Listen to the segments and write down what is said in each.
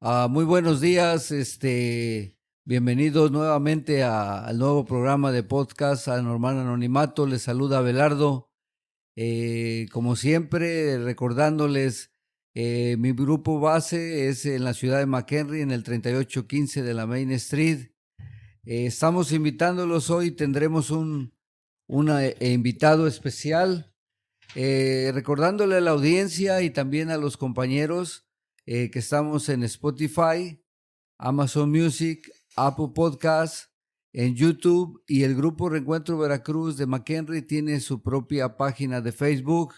Muy buenos días, bienvenidos nuevamente al nuevo programa de podcast Anormal Anonimato. Les saluda Abelardo. Como siempre, recordándoles, mi grupo base es en la ciudad de McHenry, en el 3815 de la Main Street. Estamos invitándolos hoy, tendremos un invitado especial. Recordándole a la audiencia y también a los compañeros que estamos en Spotify, Amazon Music, Apple Podcasts, en YouTube, y el grupo Reencuentro Veracruz de McHenry tiene su propia página de Facebook.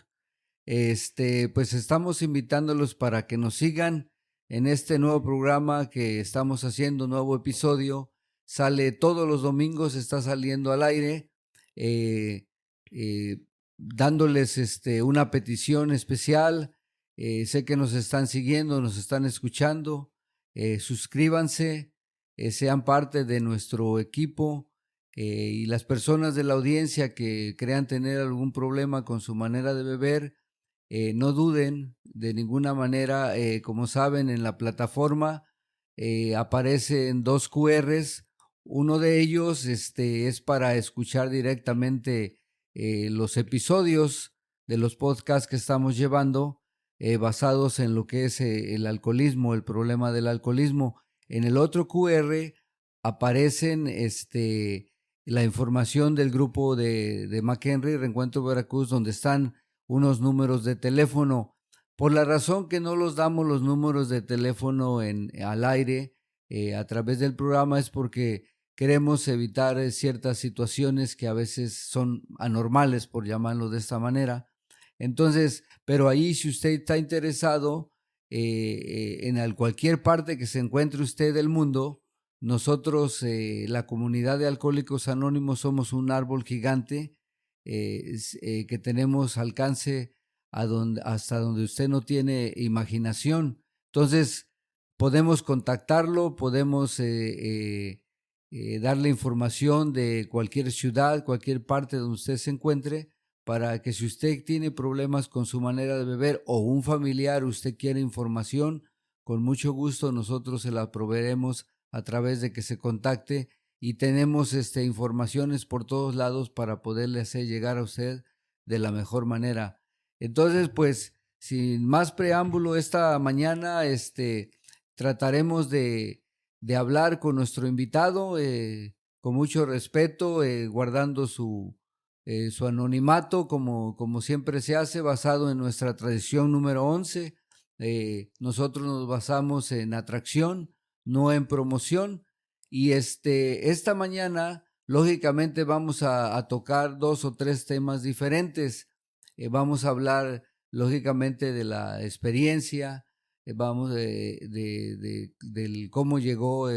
Pues estamos invitándolos para que nos sigan en este nuevo programa que estamos haciendo, nuevo episodio. Sale todos los domingos, está saliendo al aire. Eh, eh, Dándoles una petición especial. Sé que nos están siguiendo, nos están escuchando. Suscríbanse, sean parte de nuestro equipo, y las personas de la audiencia que crean tener algún problema con su manera de beber, no duden de ninguna manera. Como saben, en la plataforma aparecen dos QRs. Uno de ellos es para escuchar directamente los episodios de los podcasts que estamos llevando, basados en lo que es el alcoholismo, el problema del alcoholismo. En el otro QR aparecen la información del grupo de McHenry, Reencuentro Veracruz, donde están unos números de teléfono. Por la razón que no los damos los números de teléfono al aire a través del programa, es porque queremos evitar ciertas situaciones que a veces son anormales, por llamarlo de esta manera. Entonces, pero ahí, si usted está interesado en cualquier parte que se encuentre usted del mundo, nosotros, la comunidad de Alcohólicos Anónimos, somos un árbol gigante que tenemos alcance hasta donde usted no tiene imaginación. Entonces, podemos contactarlo, podemos darle información de cualquier ciudad, cualquier parte donde usted se encuentre, para que si usted tiene problemas con su manera de beber o un familiar, usted quiere información, con mucho gusto nosotros se la proveeremos a través de que se contacte, y tenemos informaciones por todos lados para poderle hacer llegar a usted de la mejor manera. Entonces, pues, sin más preámbulo, esta mañana trataremos de hablar con nuestro invitado, con mucho respeto, guardando su anonimato, como siempre se hace, basado en nuestra tradición número 11. Nosotros nos basamos en atracción, no en promoción. Y esta mañana, lógicamente, vamos a tocar dos o tres temas diferentes. Vamos a hablar, lógicamente, de la experiencia, vamos del cómo llegó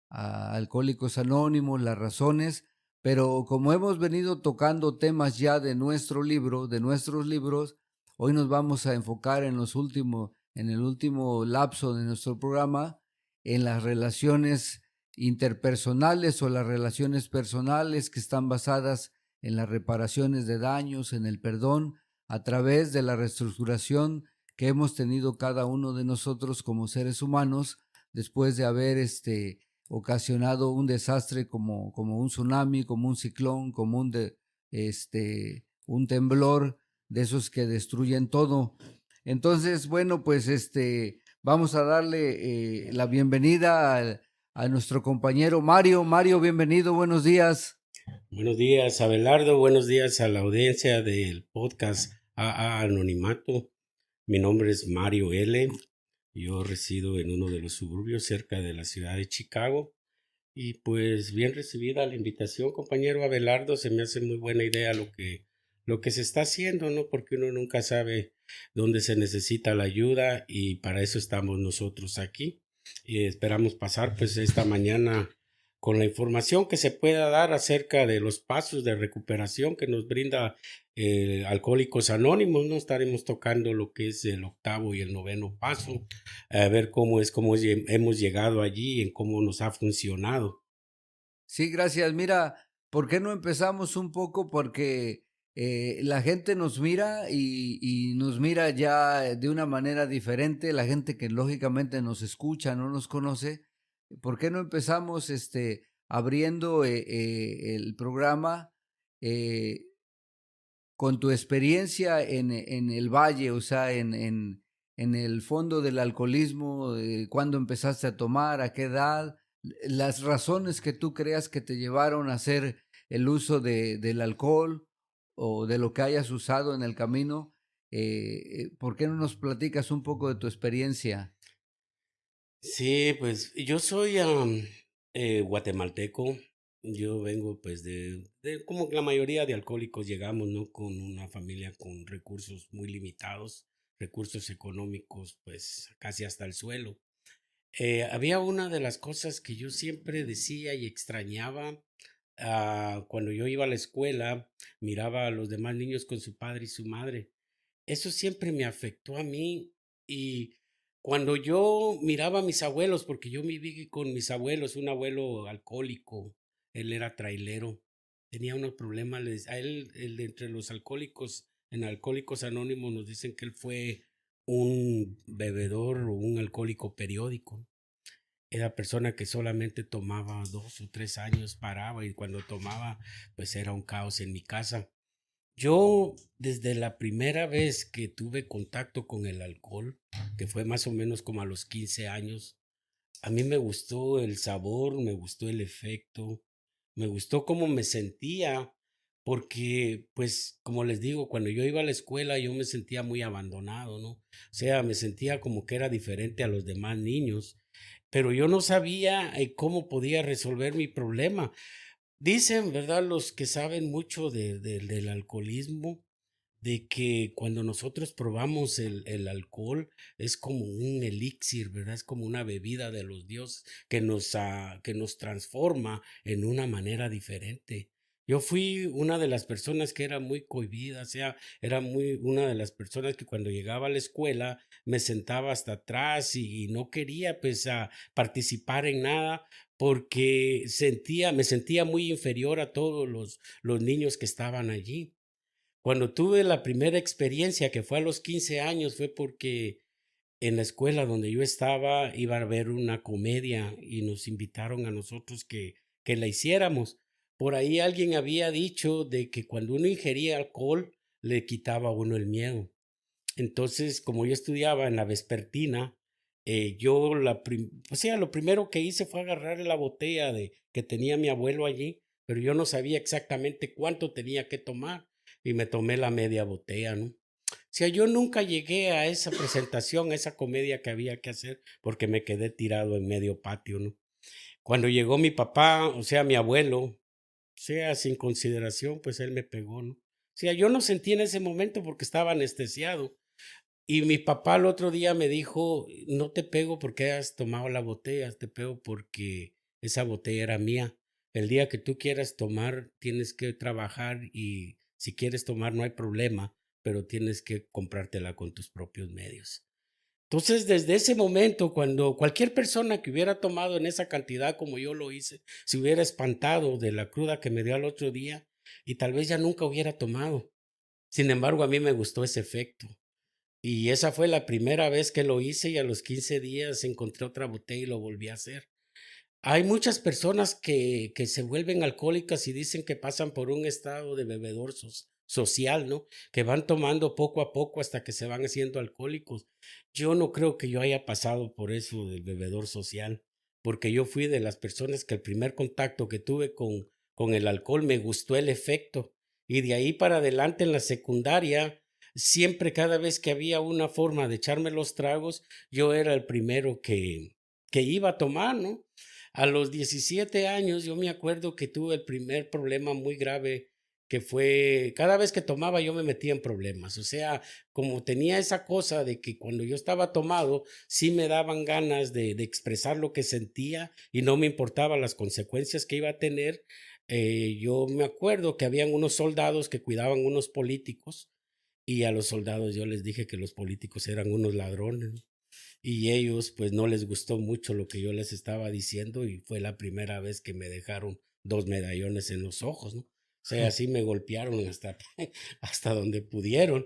a Alcohólicos Anónimos, las razones. Pero como hemos venido tocando temas ya de nuestro libro, de nuestros libros, hoy nos vamos a enfocar en el último lapso de nuestro programa, en las relaciones interpersonales o las relaciones personales, que están basadas en las reparaciones de daños, en el perdón, a través de la reestructuración que hemos tenido cada uno de nosotros como seres humanos, después de haber ocasionado un desastre como un tsunami, como un ciclón, como un temblor de esos que destruyen todo. Entonces, bueno, pues vamos a darle la bienvenida a nuestro compañero Mario. Mario, bienvenido, buenos días. Buenos días, Abelardo. Buenos días a la audiencia del podcast AA Anonimato. Mi nombre es Mario L. Yo resido en uno de los suburbios cerca de la ciudad de Chicago. Y pues bien recibida la invitación, compañero Abelardo. Se me hace muy buena idea lo que se está haciendo, ¿no? Porque uno nunca sabe dónde se necesita la ayuda y para eso estamos nosotros aquí. Y esperamos pasar pues esta mañana con la información que se pueda dar acerca de los pasos de recuperación que nos brinda Alcohólicos Anónimos. No estaremos tocando lo que es el octavo y el noveno paso, a ver cómo hemos llegado allí, en cómo nos ha funcionado. Sí, gracias. Mira, ¿por qué no empezamos un poco? Porque la gente nos mira y nos mira ya de una manera diferente, la gente que lógicamente nos escucha, no nos conoce. ¿Por qué no empezamos abriendo el programa con tu experiencia en el valle, o sea, en el fondo del alcoholismo, cuándo empezaste a tomar, a qué edad, las razones que tú creas que te llevaron a hacer el uso del alcohol o de lo que hayas usado en el camino? ¿Por qué no nos platicas un poco de tu experiencia? Sí, pues yo soy guatemalteco. Yo vengo pues de como la mayoría de alcohólicos llegamos, ¿no? Con una familia con recursos muy limitados, recursos económicos pues casi hasta el suelo. Había una de las cosas que yo siempre decía y extrañaba cuando yo iba a la escuela, miraba a los demás niños con su padre y su madre. Eso siempre me afectó a mí y cuando yo miraba a mis abuelos, porque yo viví con mis abuelos, un abuelo alcohólico, él era trailero, tenía unos problemas, a él, el de entre los alcohólicos, en Alcohólicos Anónimos nos dicen que él fue un bebedor o un alcohólico periódico. Era persona que solamente tomaba 2 o 3 años, paraba y cuando tomaba, pues era un caos en mi casa. Yo, desde la primera vez que tuve contacto con el alcohol, que fue más o menos como a los 15 años, a mí me gustó el sabor, me gustó el efecto, me gustó cómo me sentía, porque, pues, como les digo, cuando yo iba a la escuela yo me sentía muy abandonado, ¿no? O sea, me sentía como que era diferente a los demás niños, pero yo no sabía cómo podía resolver mi problema. Dicen, ¿verdad? Los que saben mucho del alcoholismo, de que cuando nosotros probamos el alcohol es como un elixir, ¿verdad? Es como una bebida de los dioses que nos transforma en una manera diferente. Yo fui una de las personas que era muy cohibida, o sea, era muy una de las personas que cuando llegaba a la escuela me sentaba hasta atrás y no quería pues participar en nada porque me sentía muy inferior a todos los niños que estaban allí. Cuando tuve la primera experiencia, que fue a los 15 años, fue porque en la escuela donde yo estaba iba a haber una comedia y nos invitaron a nosotros que la hiciéramos. Por ahí alguien había dicho de que cuando uno ingería alcohol le quitaba a uno el miedo. Entonces, como yo estudiaba en la vespertina, o sea, lo primero que hice fue agarrar la botella que tenía mi abuelo allí, pero yo no sabía exactamente cuánto tenía que tomar y me tomé la media botella, ¿no? O sea, yo nunca llegué a esa presentación, a esa comedia que había que hacer, porque me quedé tirado en medio patio, ¿no? Cuando llegó mi papá, o sea, mi abuelo, o sea, sin consideración, pues él me pegó, ¿no? O sea, yo no sentí en ese momento porque estaba anestesiado. Y mi papá el otro día me dijo, no te pego porque has tomado la botella, te pego porque esa botella era mía. El día que tú quieras tomar, tienes que trabajar y si quieres tomar no hay problema, pero tienes que comprártela con tus propios medios. Entonces, desde ese momento, cuando cualquier persona que hubiera tomado en esa cantidad como yo lo hice, se hubiera espantado de la cruda que me dio al otro día y tal vez ya nunca hubiera tomado. Sin embargo, a mí me gustó ese efecto. Y esa fue la primera vez que lo hice y a los 15 días encontré otra botella y lo volví a hacer. Hay muchas personas que se vuelven alcohólicas y dicen que pasan por un estado de bebedor social, ¿no? Que van tomando poco a poco hasta que se van haciendo alcohólicos. Yo no creo que yo haya pasado por eso del bebedor social, porque yo fui de las personas que el primer contacto que tuve con el alcohol me gustó el efecto. Y de ahí para adelante en la secundaria, siempre cada vez que había una forma de echarme los tragos, yo era el primero que iba a tomar, ¿no? A los 17 años yo me acuerdo que tuve el primer problema muy grave que fue, cada vez que tomaba yo me metía en problemas, o sea, como tenía esa cosa de que cuando yo estaba tomado, sí me daban ganas de expresar lo que sentía y no me importaban las consecuencias que iba a tener. Yo me acuerdo que habían unos soldados que cuidaban unos políticos y a los soldados yo les dije que los políticos eran unos ladrones y ellos pues no les gustó mucho lo que yo les estaba diciendo y fue la primera vez que me dejaron 2 medallones en los ojos, ¿no? O sea, así me golpearon hasta donde pudieron.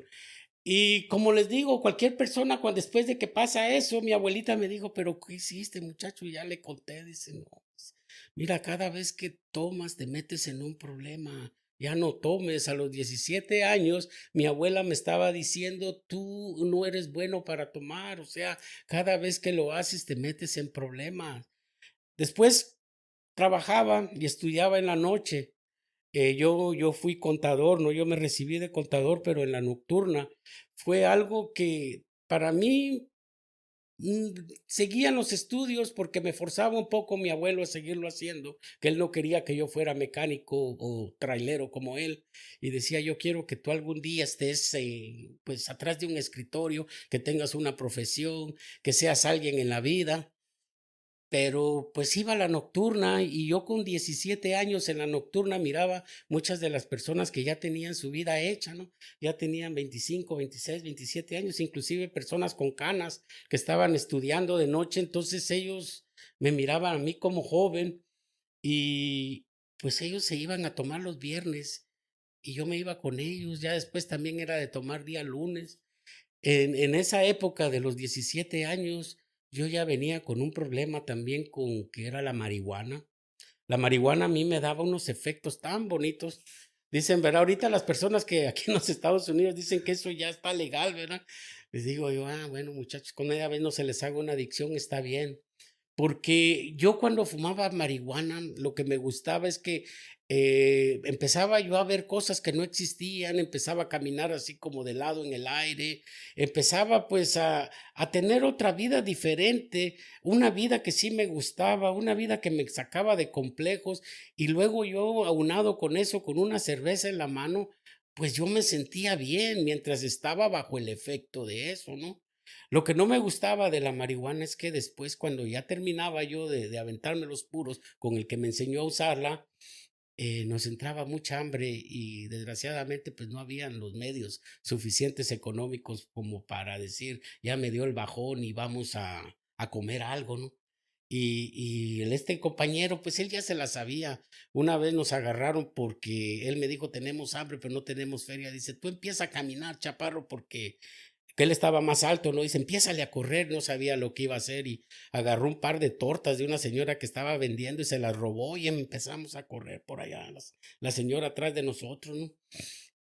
Y como les digo, cualquier persona, cuando después de que pasa eso, mi abuelita me dijo, pero ¿qué hiciste, muchacho? Y ya le conté, dice, no, pues, mira, cada vez que tomas te metes en un problema. Ya no tomes. A los 17 años, mi abuela me estaba diciendo, tú no eres bueno para tomar. O sea, cada vez que lo haces te metes en problemas. Después trabajaba y estudiaba en la noche. Yo fui contador, ¿no? Yo me recibí de contador, pero en la nocturna. Fue algo que para mí seguía los estudios porque me forzaba un poco mi abuelo a seguirlo haciendo, que él no quería que yo fuera mecánico o trailero como él. Y decía, yo quiero que tú algún día estés pues atrás de un escritorio, que tengas una profesión, que seas alguien en la vida. Pero pues iba a la nocturna y yo con 17 años en la nocturna miraba muchas de las personas que ya tenían su vida hecha, ¿no? Ya tenían 25, 26, 27 años, inclusive personas con canas que estaban estudiando de noche, entonces ellos me miraban a mí como joven y pues ellos se iban a tomar los viernes y yo me iba con ellos, ya después también era de tomar día lunes. En esa época de los 17 años, yo ya venía con un problema también con que era la marihuana. La marihuana a mí me daba unos efectos tan bonitos. Dicen, ¿verdad? Ahorita las personas que aquí en los Estados Unidos dicen que eso ya está legal, ¿verdad? Les digo yo, bueno, muchachos, con una vez no se les haga una adicción, está bien. Porque yo cuando fumaba marihuana, lo que me gustaba es que empezaba yo a ver cosas que no existían, empezaba a caminar así como de lado en el aire, empezaba pues a tener otra vida diferente, una vida que sí me gustaba, una vida que me sacaba de complejos y luego yo aunado con eso, con una cerveza en la mano, pues yo me sentía bien mientras estaba bajo el efecto de eso, ¿no? Lo que no me gustaba de la marihuana es que después, cuando ya terminaba yo de aventarme los puros con el que me enseñó a usarla, nos entraba mucha hambre y desgraciadamente pues no habían los medios suficientes económicos como para decir, ya me dio el bajón y vamos a comer algo, ¿no? Este compañero, pues él ya se la sabía. Una vez nos agarraron porque él me dijo, tenemos hambre, pero no tenemos feria. Dice, tú empieza a caminar, chaparro, porque que él estaba más alto, ¿no? Dice, empiézale a correr, no sabía lo que iba a hacer y agarró un par de tortas de una señora que estaba vendiendo y se las robó y empezamos a correr por allá, la señora atrás de nosotros, ¿no?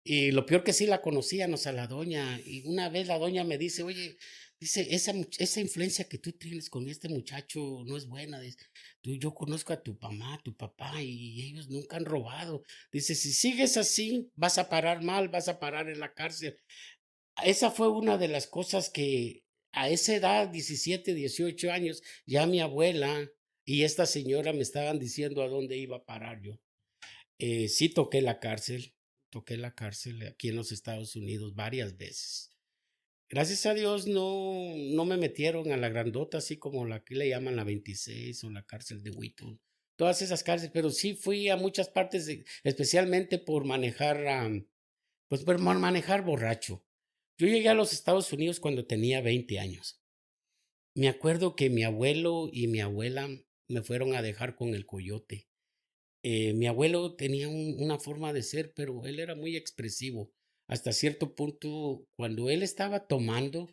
Y lo peor que sí la conocíamos a la doña y una vez la doña me dice, oye, dice, esa influencia que tú tienes con este muchacho no es buena, dice, yo conozco a tu mamá, a tu papá y ellos nunca han robado, dice, si sigues así vas a parar mal, vas a parar en la cárcel. Esa fue una de las cosas que a esa edad, 17, 18 años, ya mi abuela y esta señora me estaban diciendo a dónde iba a parar yo. Sí toqué la cárcel aquí en los Estados Unidos varias veces. Gracias a Dios no me metieron a la grandota, así como la que le llaman la 26 o la cárcel de Wheaton. Todas esas cárceles, pero sí fui a muchas partes, especialmente por manejar, pues por manejar borracho. Yo llegué a los Estados Unidos cuando tenía 20 años. Me acuerdo que mi abuelo y mi abuela me fueron a dejar con el coyote. Mi abuelo tenía una forma de ser, pero él era muy expresivo. Hasta cierto punto, cuando él estaba tomando,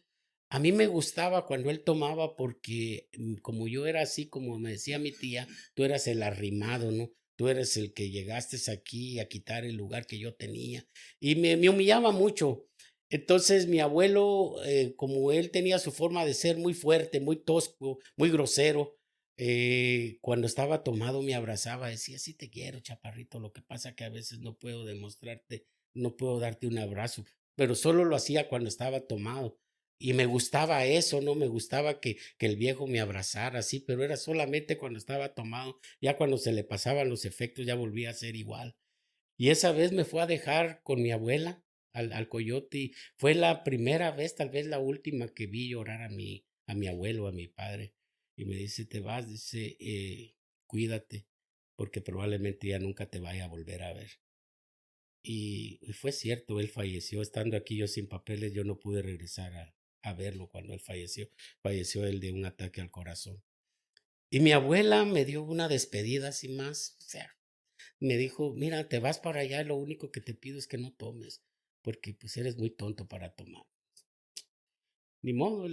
a mí me gustaba cuando él tomaba porque como yo era así, como me decía mi tía, tú eras el arrimado, ¿no? Tú eres el que llegaste aquí a quitar el lugar que yo tenía. Y me humillaba mucho. Entonces mi abuelo, como él tenía su forma de ser muy fuerte, muy tosco, muy grosero, cuando estaba tomado me abrazaba, decía, sí te quiero, chaparrito, lo que pasa que a veces no puedo demostrarte, no puedo darte un abrazo, pero solo lo hacía cuando estaba tomado. Y me gustaba eso, ¿no? Me gustaba que el viejo me abrazara así, pero era solamente cuando estaba tomado. Ya cuando se le pasaban los efectos ya volvía a ser igual. Y esa vez me fue a dejar con mi abuela al coyote. Y fue la primera vez, tal vez la última, que vi llorar a mi abuelo, a mi padre. Y me dice, te vas, dice, cuídate, porque probablemente ya nunca te vaya a volver a ver. Y fue cierto, él falleció. Estando aquí yo sin papeles, yo no pude regresar a verlo cuando él falleció. Falleció él de un ataque al corazón. Y mi abuela me dio una despedida así más, o sea, me dijo, mira, te vas para allá, lo único que te pido es que no tomes, porque pues eres muy tonto para tomar. Ni modo,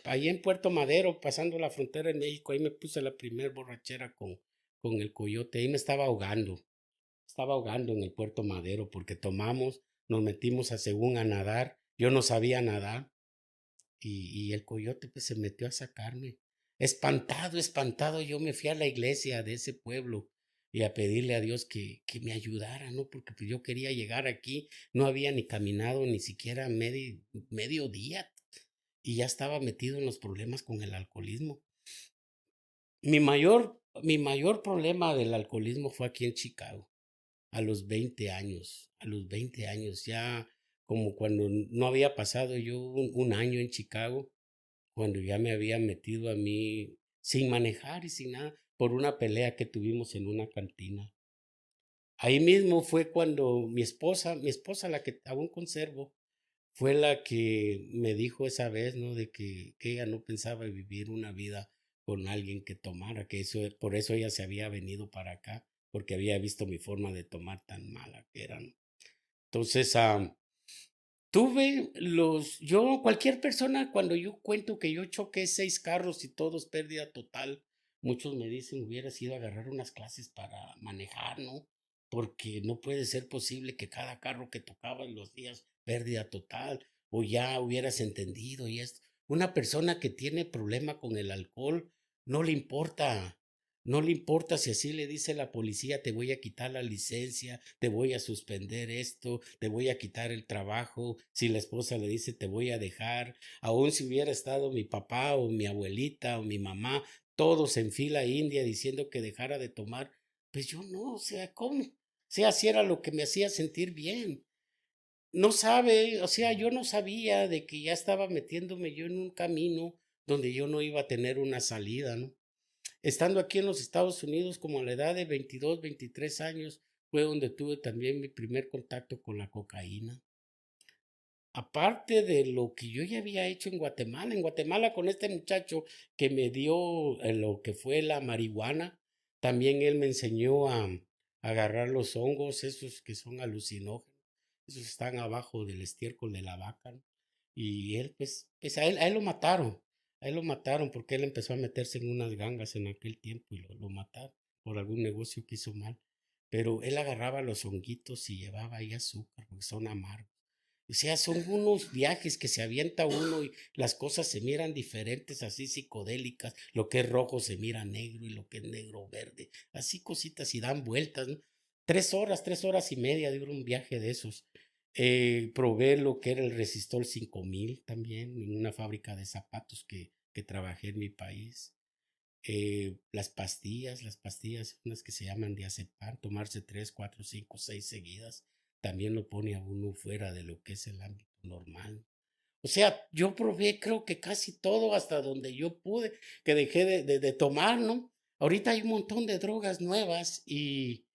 ahí en Puerto Madero, pasando la frontera en México, ahí me puse la primer borrachera con el coyote, ahí me estaba ahogando en el Puerto Madero porque tomamos, nos metimos a según a nadar, yo no sabía nadar y el coyote pues se metió a sacarme. Espantado, espantado, yo me fui a la iglesia de ese pueblo y a pedirle a Dios que me ayudara, ¿no? Porque pues yo quería llegar aquí, no había ni caminado ni siquiera medio día y ya estaba metido en los problemas con el alcoholismo. Mi mayor problema del alcoholismo fue aquí en Chicago, a los 20 años. A los 20 años, ya como cuando no había pasado yo un año en Chicago, cuando ya me había metido a mí sin manejar y sin nada, por una pelea que tuvimos en una cantina. Ahí mismo fue cuando mi esposa, la que aún conservo, fue la que me dijo esa vez, ¿no? De que ella no pensaba vivir una vida con alguien que tomara, por eso ella se había venido para acá, porque había visto mi forma de tomar tan mala que era, ¿no? Entonces, cualquier persona, cuando yo cuento que yo choqué 6 carros y todos pérdida total, muchos me dicen, hubieras ido a agarrar unas clases para manejar, ¿no? Porque no puede ser posible que cada carro que tocaba en los días pérdida total, o ya hubieras entendido y esto. Una persona que tiene problema con el alcohol, no le importa. No le importa si así le dice la policía, te voy a quitar la licencia, te voy a suspender esto, te voy a quitar el trabajo. Si la esposa le dice, te voy a dejar, aun si hubiera estado mi papá o mi abuelita o mi mamá, todos en fila india diciendo que dejara de tomar, pues yo no, o sea, ¿cómo? O sea, así era lo que me hacía sentir bien. No sabe, o sea, yo no sabía de que ya estaba metiéndome yo en un camino donde yo no iba a tener una salida, ¿no? Estando aquí en los Estados Unidos, como a la edad de 22, 23 años, fue donde tuve también mi primer contacto con la cocaína. Aparte de lo que yo ya había hecho en Guatemala con este muchacho que me dio lo que fue la marihuana, también él me enseñó a agarrar los hongos, esos que son alucinógenos, esos están abajo del estiércol de la vaca, ¿no? Y él, pues a él lo mataron porque él empezó a meterse en unas gangas en aquel tiempo y lo mataron por algún negocio que hizo mal. Pero él agarraba los honguitos y llevaba ahí azúcar, porque son amargos. O sea, son unos viajes que se avienta uno y las cosas se miran diferentes, así psicodélicas. Lo que es rojo se mira negro y lo que es negro verde. Así cositas y dan vueltas, ¿no? 3 horas y media dura un viaje de esos. Probé lo que era el Resistol 5000 también en una fábrica de zapatos que trabajé en mi país. Las pastillas, unas que se llaman diazepam, tomarse 3, 4, 5, 6 seguidas, también lo pone a uno fuera de lo que es el ámbito normal. O sea, yo probé creo que casi todo hasta donde yo pude, que dejé de tomar, ¿no? Ahorita hay un montón de drogas nuevas y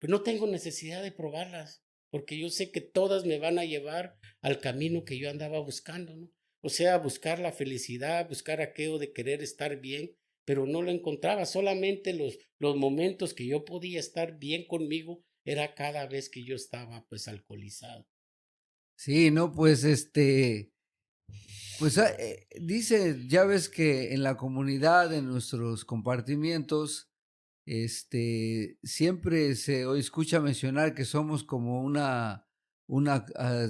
pues no tengo necesidad de probarlas, porque yo sé que todas me van a llevar al camino que yo andaba buscando, ¿no? O sea, buscar la felicidad, buscar aquello de querer estar bien, pero no lo encontraba. Solamente los momentos que yo podía estar bien conmigo era cada vez que yo estaba pues alcoholizado. Sí, no, pues pues dice, ya ves que en la comunidad, en nuestros compartimientos, siempre se hoy escucha mencionar que somos como una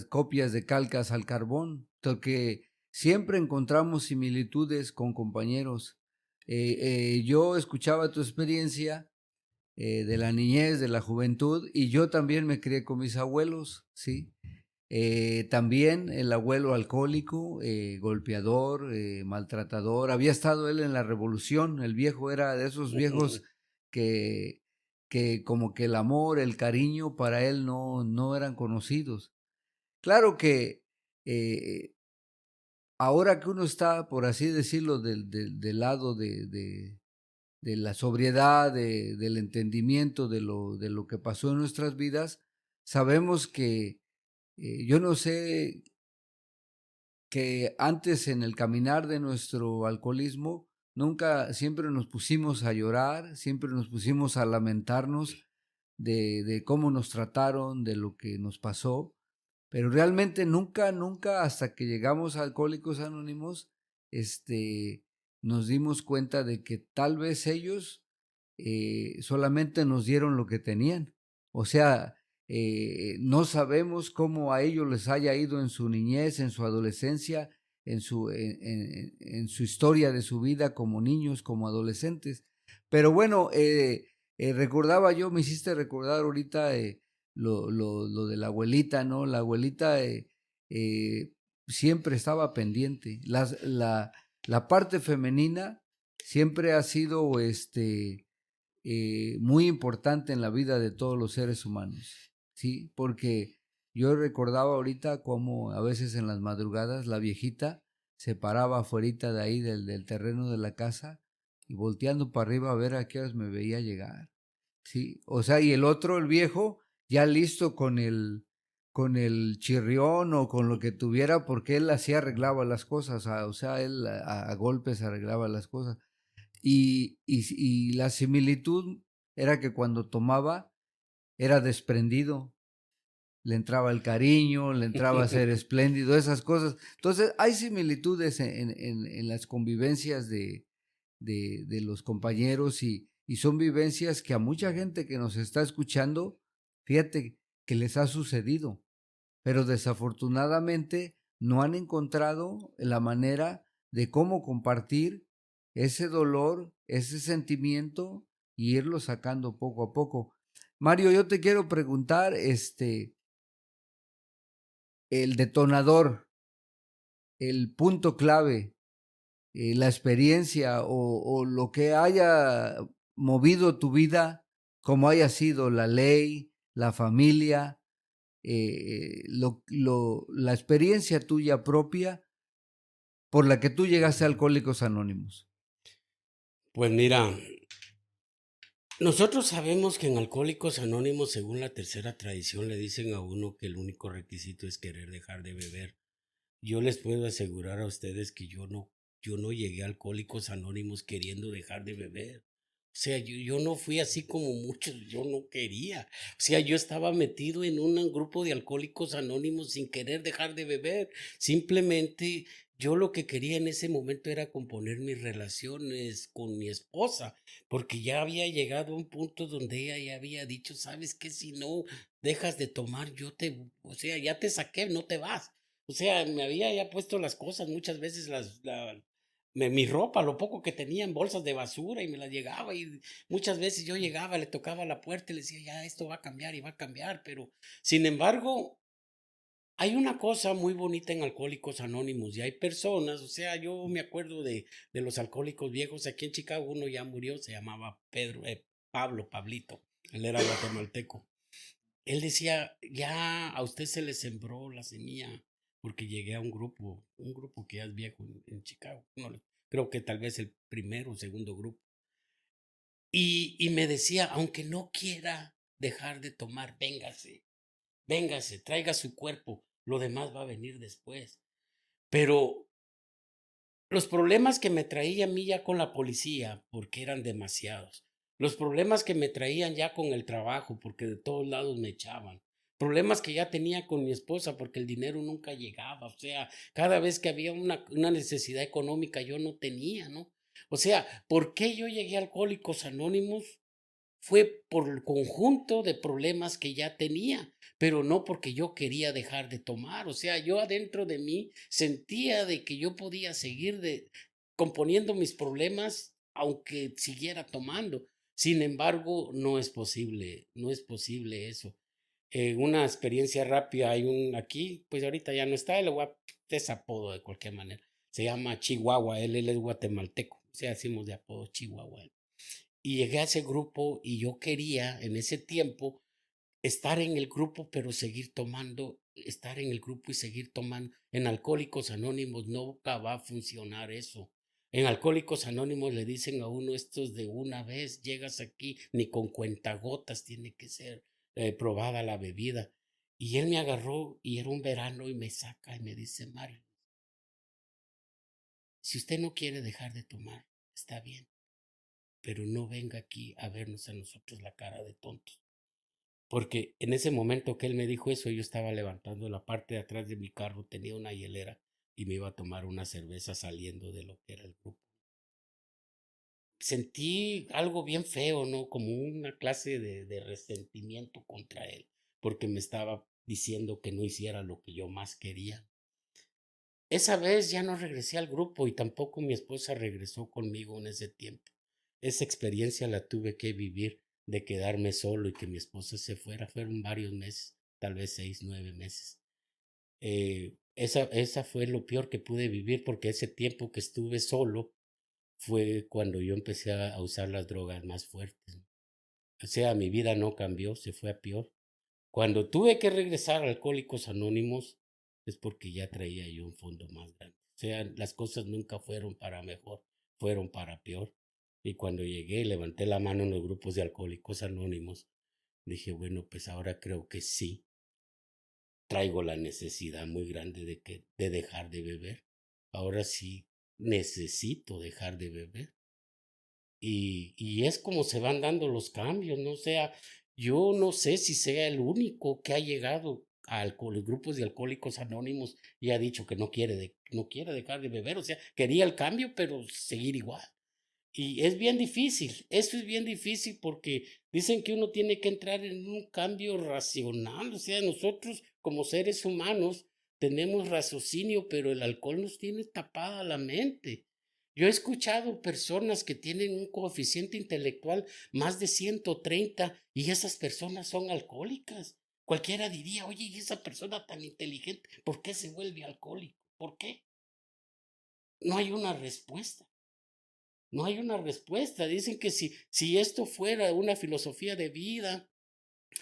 copias de calcas al carbón, porque siempre encontramos similitudes con compañeros. Yo escuchaba tu experiencia de la niñez, de la juventud, y yo también me crié con mis abuelos, ¿sí? También el abuelo alcohólico, golpeador, maltratador. Había estado él en la revolución. El viejo era de esos viejos que, que como que el amor, el cariño para él no eran conocidos. Claro que ahora que uno está, por así decirlo, del lado de la sobriedad, del entendimiento de lo que pasó en nuestras vidas, sabemos que yo no sé que antes en el caminar de nuestro alcoholismo, nunca, siempre nos pusimos a llorar, siempre nos pusimos a lamentarnos, de cómo nos trataron, de lo que nos pasó, pero realmente nunca, nunca hasta que llegamos a Alcohólicos Anónimos, nos dimos cuenta de que tal vez ellos solamente nos dieron lo que tenían. O sea, no sabemos cómo a ellos les haya ido en su niñez, en su adolescencia, en su historia de su vida como niños, como adolescentes. Pero bueno, recordaba yo, me hiciste recordar ahorita lo de la abuelita, ¿no? La abuelita siempre estaba pendiente. La parte femenina siempre ha sido muy importante en la vida de todos los seres humanos, ¿sí? Porque yo recordaba ahorita cómo a veces en las madrugadas la viejita se paraba afuera de ahí del terreno de la casa y volteando para arriba a ver a qué horas me veía llegar, ¿sí? O sea, y el otro, el viejo, ya listo con el chirrión o con lo que tuviera, porque él así arreglaba las cosas, o sea, él a golpes arreglaba las cosas. Y la similitud era que cuando tomaba era desprendido, le entraba el cariño, le entraba a ser espléndido, esas cosas. Entonces hay similitudes en las convivencias de los compañeros y son vivencias que a mucha gente que nos está escuchando, fíjate que les ha sucedido, pero desafortunadamente no han encontrado la manera de cómo compartir ese dolor, ese sentimiento y irlo sacando poco a poco. Mario, yo te quiero preguntar, el detonador, el punto clave, la experiencia o lo que haya movido tu vida, como haya sido la ley, la familia, la experiencia tuya propia por la que tú llegaste a Alcohólicos Anónimos. Pues mira, nosotros sabemos que en Alcohólicos Anónimos, según la tercera tradición, le dicen a uno que el único requisito es querer dejar de beber. Yo les puedo asegurar a ustedes que yo no llegué a Alcohólicos Anónimos queriendo dejar de beber. O sea, yo no fui así como muchos, yo no quería. O sea, yo estaba metido en un grupo de Alcohólicos Anónimos sin querer dejar de beber. Simplemente yo lo que quería en ese momento era componer mis relaciones con mi esposa, porque ya había llegado a un punto donde ella ya había dicho, ¿sabes qué? Si no dejas de tomar, o sea, ya te saqué, no te vas. O sea, me había ya puesto las cosas muchas veces, mi ropa, lo poco que tenía en bolsas de basura y me las llegaba y muchas veces yo llegaba, le tocaba la puerta y le decía, ya esto va a cambiar y va a cambiar, pero sin embargo, hay una cosa muy bonita en Alcohólicos Anónimos y hay personas, o sea, yo me acuerdo de los alcohólicos viejos, aquí en Chicago uno ya murió, se llamaba Pablito, él era guatemalteco. Él decía, ya a usted se le sembró la semilla, porque llegué a un grupo que ya es viejo en Chicago, creo que tal vez el primero o segundo grupo. Y me decía, aunque no quiera dejar de tomar, véngase, traiga su cuerpo, lo demás va a venir después. Pero los problemas que me traía a mí ya con la policía, porque eran demasiados. Los problemas que me traían ya con el trabajo, porque de todos lados me echaban. Problemas que ya tenía con mi esposa, porque el dinero nunca llegaba. O sea, cada vez que había una necesidad económica, yo no tenía, ¿no? O sea, ¿por qué yo llegué a Alcohólicos Anónimos? Fue por el conjunto de problemas que ya tenía, pero no porque yo quería dejar de tomar. O sea, yo adentro de mí sentía de que yo podía seguir componiendo mis problemas aunque siguiera tomando. Sin embargo, no es posible, no es posible eso. Una experiencia rápida, aquí, pues ahorita ya no está, le voy a desapodo de cualquier manera. Se llama Chihuahua, él es guatemalteco, o sea, decimos de apodo Chihuahua. Y llegué a ese grupo y yo quería en ese tiempo estar en el grupo, pero seguir tomando, estar en el grupo y seguir tomando. En Alcohólicos Anónimos nunca va a funcionar eso. En Alcohólicos Anónimos le dicen a uno, estos de una vez, llegas aquí, ni con cuentagotas tiene que ser probada la bebida. Y él me agarró y era un verano y me saca y me dice, Mario, si usted no quiere dejar de tomar, está bien, pero no venga aquí a vernos a nosotros la cara de tontos. porque en ese momento que él me dijo eso, yo estaba levantando la parte de atrás de mi carro, tenía una hielera y me iba a tomar una cerveza saliendo de lo que era el grupo. Sentí algo bien feo, ¿no? Como una clase de resentimiento contra él, porque me estaba diciendo que no hiciera lo que yo más quería. Esa vez ya no regresé al grupo y tampoco mi esposa regresó conmigo en ese tiempo. Esa experiencia la tuve que vivir de quedarme solo y que mi esposa se fuera. Fueron varios meses, tal vez 6, 9 meses. Esa fue lo peor que pude vivir porque ese tiempo que estuve solo fue cuando yo empecé a usar las drogas más fuertes. O sea, mi vida no cambió, se fue a peor. Cuando tuve que regresar a Alcohólicos Anónimos es porque ya traía yo un fondo más grande. O sea, las cosas nunca fueron para mejor, fueron para peor. Y cuando llegué, levanté la mano en los grupos de Alcohólicos Anónimos, dije, bueno, pues ahora creo que sí, traigo la necesidad muy grande de dejar de beber. Ahora sí necesito dejar de beber. Y es como se van dando los cambios, ¿no? O sea, yo no sé si sea el único que ha llegado a los grupos de alcohólicos anónimos y ha dicho que no quiere dejar de beber, o sea, quería el cambio, pero seguir igual. Y es bien difícil, eso es bien difícil porque dicen que uno tiene que entrar en un cambio racional, o sea, nosotros como seres humanos tenemos raciocinio, pero el alcohol nos tiene tapada la mente. Yo he escuchado personas que tienen un coeficiente intelectual más de 130 y esas personas son alcohólicas. Cualquiera diría, oye, ¿y esa persona tan inteligente, por qué se vuelve alcohólico? ¿Por qué? No hay una respuesta. No hay una respuesta. Dicen que si esto fuera una filosofía de vida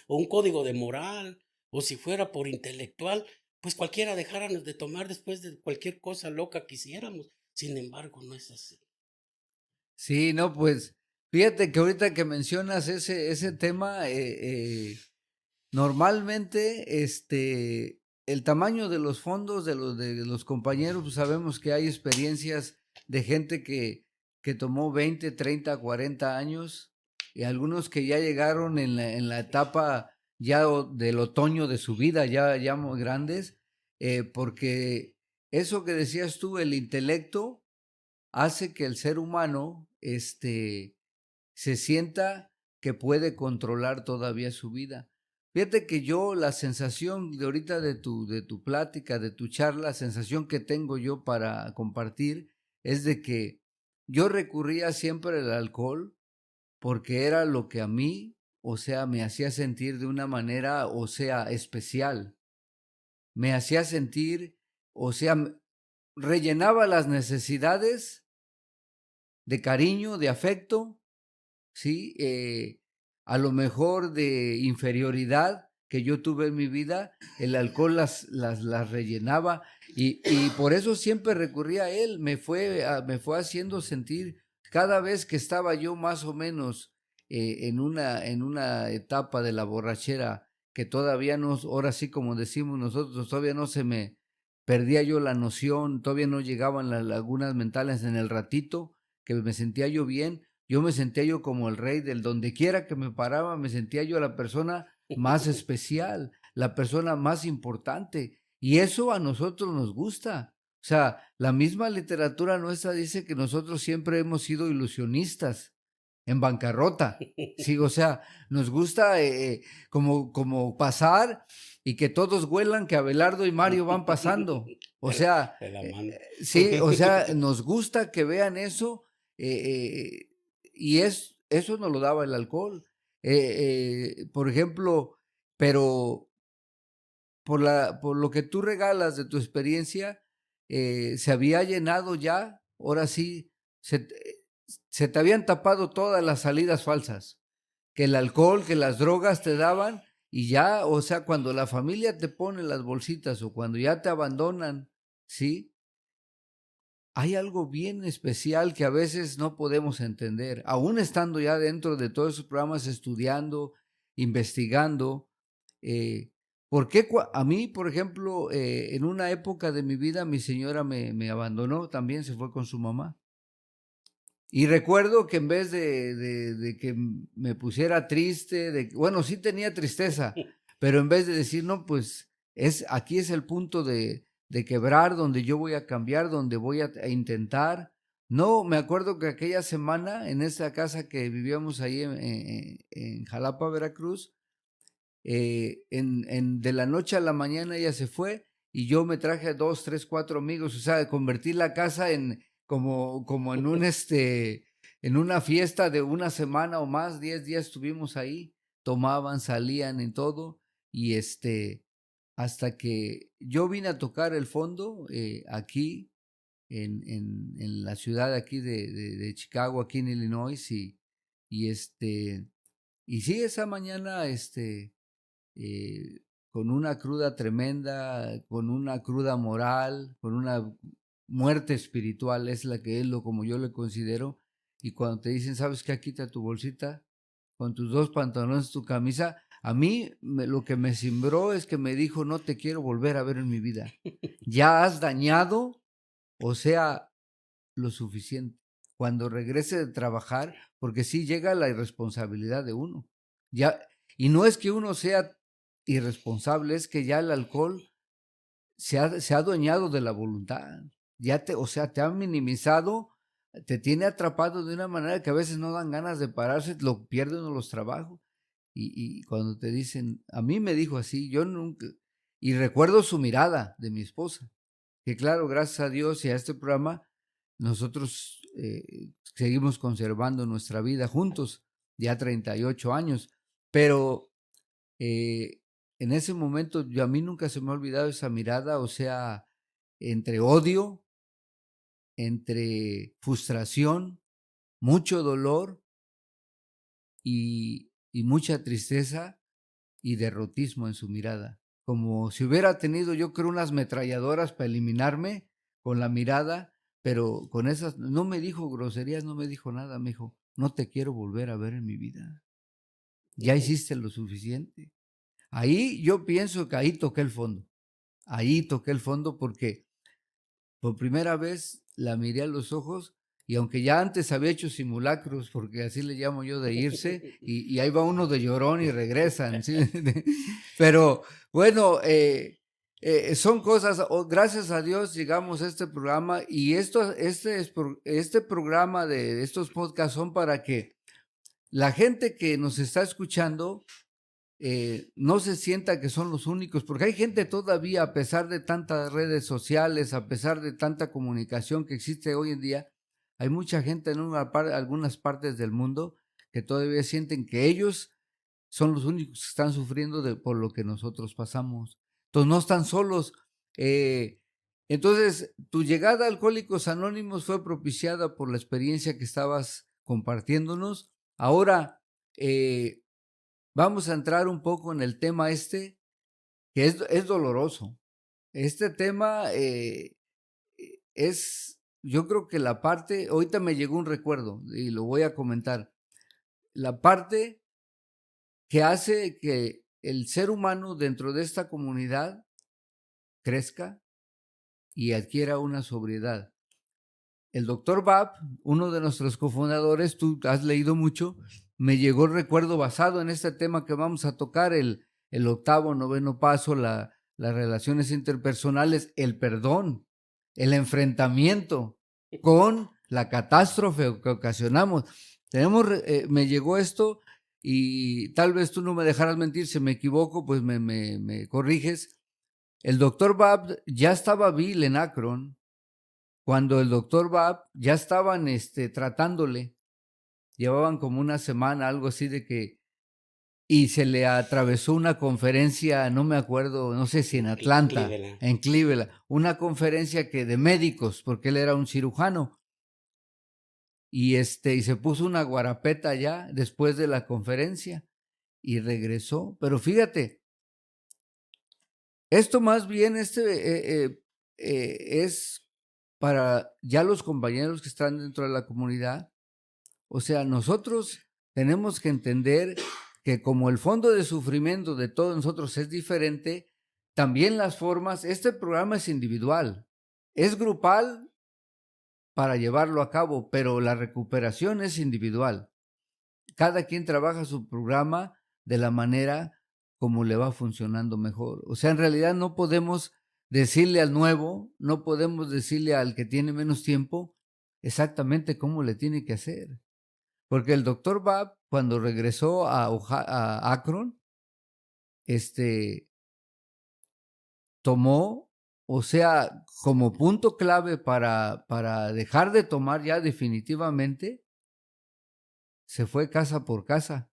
o un código de moral o si fuera por intelectual, pues cualquiera dejáramos de tomar después de cualquier cosa loca que hiciéramos. Sin embargo, no es así. Sí, no, pues fíjate que ahorita que mencionas ese tema, normalmente el tamaño de los fondos de los compañeros, pues sabemos que hay experiencias de gente que tomó 20, 30, 40 años y algunos que ya llegaron en la etapa ya del otoño de su vida, ya muy grandes, porque eso que decías tú, el intelecto hace que el ser humano se sienta que puede controlar todavía su vida. Fíjate que yo la sensación de ahorita de tu plática, de tu charla, la sensación que tengo yo para compartir es de que yo recurría siempre al alcohol porque era lo que a mí, o sea, me hacía sentir de una manera, o sea, especial. Me hacía sentir, o sea, rellenaba las necesidades de cariño, de afecto, ¿sí? A lo mejor de inferioridad que yo tuve en mi vida, el alcohol las rellenaba y por eso siempre recurría a él, me fue haciendo sentir cada vez que estaba yo más o menos en una etapa de la borrachera que todavía no, ahora sí como decimos nosotros, todavía no se me perdía yo la noción, todavía no llegaban las lagunas mentales en el ratito que me sentía yo me sentía yo como el rey del donde quiera que me paraba, me sentía yo la persona más especial, la persona más importante. Y eso a nosotros nos gusta. O sea, la misma literatura nuestra dice que nosotros siempre hemos sido ilusionistas, en bancarrota. Sí, o sea, nos gusta como pasar y que todos huelan que Abelardo y Mario van pasando. O sea, De la mano. sí, o sea, nos gusta que vean eso y eso nos lo daba el alcohol. Por ejemplo, pero por lo que tú regalas de tu experiencia, se había llenado ya, ahora sí, se te habían tapado todas las salidas falsas, que el alcohol, que las drogas te daban, y ya, o sea, cuando la familia te pone las bolsitas o cuando ya te abandonan, ¿sí? Hay algo bien especial que a veces no podemos entender, aún estando ya dentro de todos esos programas, estudiando, investigando. ¿Por qué a mí, por ejemplo, en una época de mi vida, mi señora me abandonó, también se fue con su mamá? Y recuerdo que en vez de que me pusiera triste, bueno, sí tenía tristeza, pero en vez de decir, no, pues aquí es el punto de quebrar, donde yo voy a cambiar, donde voy a intentar. No, me acuerdo que aquella semana, en esa casa que vivíamos ahí en Jalapa, Veracruz, de la noche a la mañana ella se fue y yo me traje 2, 3, 4 amigos, o sea, convertí la casa en como en en una fiesta de una semana o más, 10 días estuvimos ahí, tomaban, salían en todo y hasta que yo vine a tocar el fondo aquí en la ciudad aquí de Chicago, aquí en Illinois y y sí, esa mañana con una cruda tremenda, con una cruda moral, con una muerte espiritual, es lo como yo le considero. Y cuando te dicen, ¿sabes qué? Quita tu bolsita con tus 2 pantalones, tu camisa. A mí lo que me cimbró es que me dijo, no te quiero volver a ver en mi vida. Ya has dañado, o sea, lo suficiente. Cuando regrese de trabajar, porque sí llega la irresponsabilidad de uno. Ya, y no es que uno sea irresponsable, es que ya el alcohol se ha adueñado de la voluntad. O sea, te ha minimizado, te tiene atrapado de una manera que a veces no dan ganas de pararse, lo pierden los trabajos. Y cuando te dicen, a mí me dijo así, yo nunca, y recuerdo su mirada de mi esposa, que claro, gracias a Dios y a este programa, nosotros seguimos conservando nuestra vida juntos, ya 38 años, pero en ese momento a mí nunca se me ha olvidado esa mirada, o sea, entre odio, entre frustración, mucho dolor y mucha tristeza y derrotismo en su mirada, como si hubiera tenido yo creo unas ametralladoras para eliminarme con la mirada, pero con esas, no me dijo groserías, no me dijo nada, me dijo, no te quiero volver a ver en mi vida, ya hiciste lo suficiente. Ahí yo pienso que ahí toqué el fondo porque por primera vez la miré a los ojos y aunque ya antes había hecho simulacros, porque así le llamo yo de irse, y ahí va uno de llorón y regresan, ¿sí? Pero bueno, son cosas, gracias a Dios llegamos a este programa y este programa de estos podcasts son para que la gente que nos está escuchando no se sienta que son los únicos, porque hay gente todavía, a pesar de tantas redes sociales, a pesar de tanta comunicación que existe hoy en día, hay mucha gente en algunas partes del mundo que todavía sienten que ellos son los únicos que están sufriendo por lo que nosotros pasamos. Entonces no están solos. Entonces, tu llegada a Alcohólicos Anónimos fue propiciada por la experiencia que estabas compartiéndonos. Ahora, vamos a entrar un poco en el tema que es doloroso. Este tema yo creo que la parte, ahorita me llegó un recuerdo y lo voy a comentar, la parte que hace que el ser humano dentro de esta comunidad crezca y adquiera una sobriedad. El doctor Bab, uno de nuestros cofundadores, tú has leído mucho, me llegó el recuerdo basado en este tema que vamos a tocar, el 8º, 9º paso, las relaciones interpersonales, el perdón, el enfrentamiento con la catástrofe que ocasionamos. Me llegó esto y tal vez tú no me dejarás mentir, si me equivoco, pues me corriges. El doctor Bab ya estaba Bill en Akron cuando el doctor Bab ya estaban tratándole, llevaban como una semana, algo así y se le atravesó una conferencia, no me acuerdo, no sé si en Atlanta, en Cleveland, una conferencia de médicos, porque él era un cirujano, y se puso una guarapeta ya después de la conferencia, y regresó, pero fíjate, esto más bien es para ya los compañeros que están dentro de la comunidad. O sea, nosotros tenemos que entender que como el fondo de sufrimiento de todos nosotros es diferente, también las formas, este programa es individual, es grupal, para llevarlo a cabo, pero la recuperación es individual. Cada quien trabaja su programa de la manera como le va funcionando mejor. O sea, en realidad no podemos decirle al nuevo, no podemos decirle al que tiene menos tiempo exactamente cómo le tiene que hacer. Porque el doctor Bab, cuando regresó a Akron, tomó, o sea, como punto clave para dejar de tomar ya definitivamente, se fue casa por casa,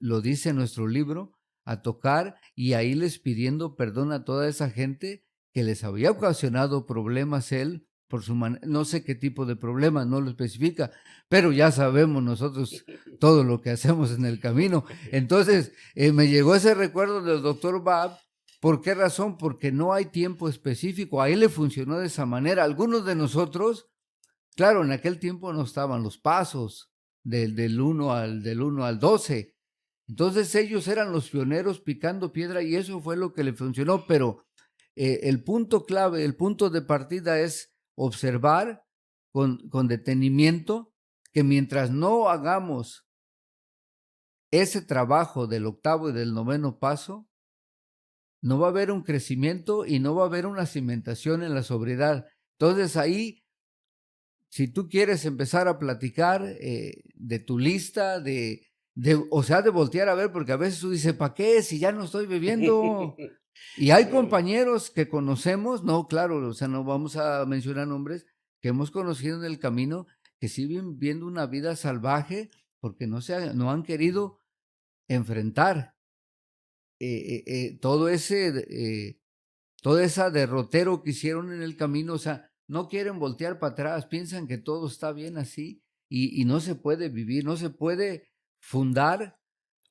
lo dice nuestro libro, a tocar y a irles pidiendo perdón a toda esa gente que les había ocasionado problemas él por su manera, no sé qué tipo de problemas, no lo especifica, pero ya sabemos nosotros todo lo que hacemos en el camino. Entonces, me llegó ese recuerdo del doctor Bab. ¿Por qué razón? Porque no hay tiempo específico. A él le funcionó de esa manera. Algunos de nosotros, claro, en aquel tiempo no estaban los pasos del 1 al 12. Entonces ellos eran los pioneros picando piedra y eso fue lo que le funcionó. Pero el punto clave, el punto de partida es observar con detenimiento que mientras no hagamos ese trabajo del 8º y del 9º paso, no va a haber un crecimiento y no va a haber una cimentación en la sobriedad. Entonces ahí, si tú quieres empezar a platicar de tu lista, o sea, de voltear a ver, porque a veces tú dices, ¿para qué? Si ya no estoy bebiendo. Y hay compañeros que conocemos, no, claro, o sea, no vamos a mencionar nombres, que hemos conocido en el camino, que siguen viviendo una vida salvaje porque no han querido enfrentar todo esa derrotero que hicieron en el camino, o sea, no quieren voltear para atrás, piensan que todo está bien así y no se puede vivir, no se puede fundar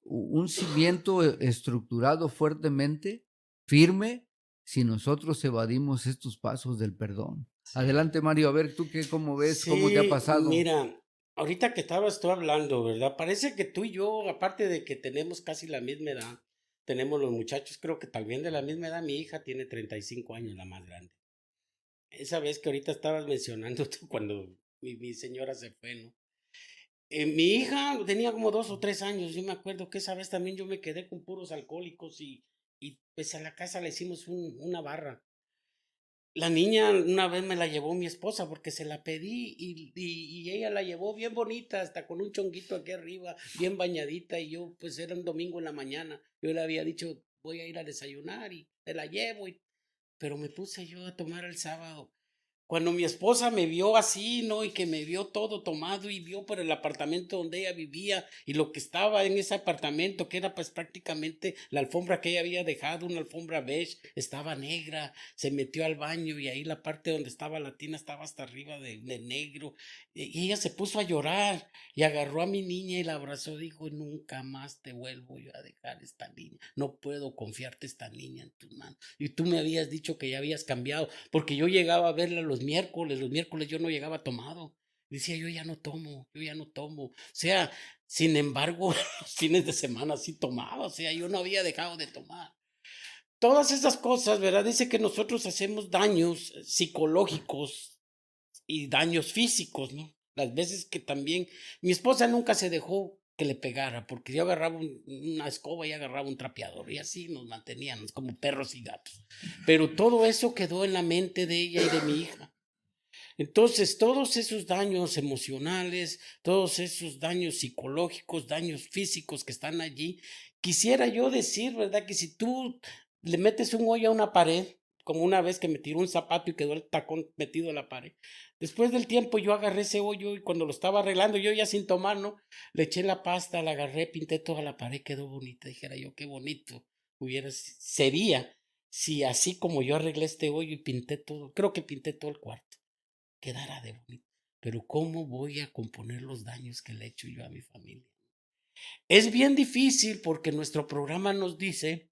un cimiento estructurado fuertemente, firme, si nosotros evadimos estos pasos del perdón. Sí. Adelante, Mario, a ver, ¿tú cómo ves? Sí, ¿cómo te ha pasado? Mira, ahorita que estabas tú hablando, ¿verdad? Parece que tú y yo, aparte de que tenemos casi la misma edad, tenemos los muchachos, creo que también de la misma edad, mi hija tiene 35 años, la más grande. Esa vez que ahorita estabas mencionando tú cuando mi señora se fue, ¿no? Mi hija tenía como 2 o 3 años, yo me acuerdo que esa vez también yo me quedé con puros alcohólicos y pues a la casa le hicimos una barra. La niña una vez me la llevó mi esposa porque se la pedí y ella la llevó bien bonita, hasta con un chonguito aquí arriba, bien bañadita y yo pues era un domingo en la mañana, yo le había dicho voy a ir a desayunar y te la llevo, pero me puse yo a tomar el sábado. Cuando mi esposa me vio así, ¿no? Y que me vio todo tomado y vio por el apartamento donde ella vivía y lo que estaba en ese apartamento, que era pues prácticamente la alfombra que ella había dejado, una alfombra beige, estaba negra, se metió al baño y ahí la parte donde estaba la tina estaba hasta arriba de negro. Y ella se puso a llorar y agarró a mi niña y la abrazó, dijo, nunca más te vuelvo yo a dejar esta niña, no puedo confiarte esta niña en tus manos. Y tú me habías dicho que ya habías cambiado, porque yo llegaba a verla los miércoles yo no llegaba tomado. Decía, yo ya no tomo. O sea, sin embargo, los fines de semana sí tomaba, o sea, yo no había dejado de tomar. Todas esas cosas, ¿verdad? Dice que nosotros hacemos daños psicológicos y daños físicos, ¿no? Las veces que también, mi esposa nunca se dejó que le pegara, porque yo agarraba una escoba y agarraba un trapeador, y así nos manteníamos como perros y gatos. Pero todo eso quedó en la mente de ella y de mi hija. Entonces, todos esos daños emocionales, todos esos daños psicológicos, daños físicos que están allí, quisiera yo decir, ¿verdad? Que si tú le metes un hoyo a una pared, como una vez que me tiró un zapato y quedó el tacón metido en la pared, después del tiempo yo agarré ese hoyo y cuando lo estaba arreglando, yo ya sin tomar, ¿no? Le eché la pasta, la agarré, pinté toda la pared, quedó bonita. Dijera yo, qué bonito sería si así como yo arreglé este hoyo y pinté todo, creo que pinté todo el cuarto, quedara de bonito. Pero ¿cómo voy a componer los daños que le he hecho yo a mi familia? Es bien difícil porque nuestro programa nos dice,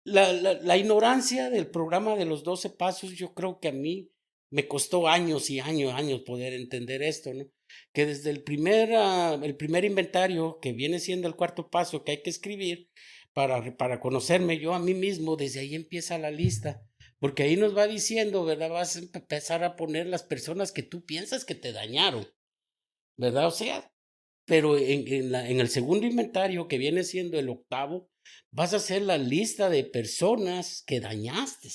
la ignorancia del programa de los 12 pasos, yo creo que a mí me costó años y años poder entender esto, ¿no? Que desde el primer inventario, que viene siendo el 4º paso que hay que escribir para conocerme yo a mí mismo, desde ahí empieza la lista. Porque ahí nos va diciendo, ¿verdad? Vas a empezar a poner las personas que tú piensas que te dañaron, ¿verdad? O sea, pero en el segundo inventario, que viene siendo el octavo, vas a hacer la lista de personas que dañaste,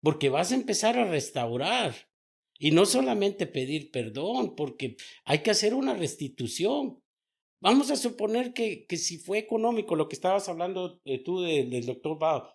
porque vas a empezar a restaurar. Y no solamente pedir perdón, porque hay que hacer una restitución. Vamos a suponer que si fue económico lo que estabas hablando tú del doctor Bao,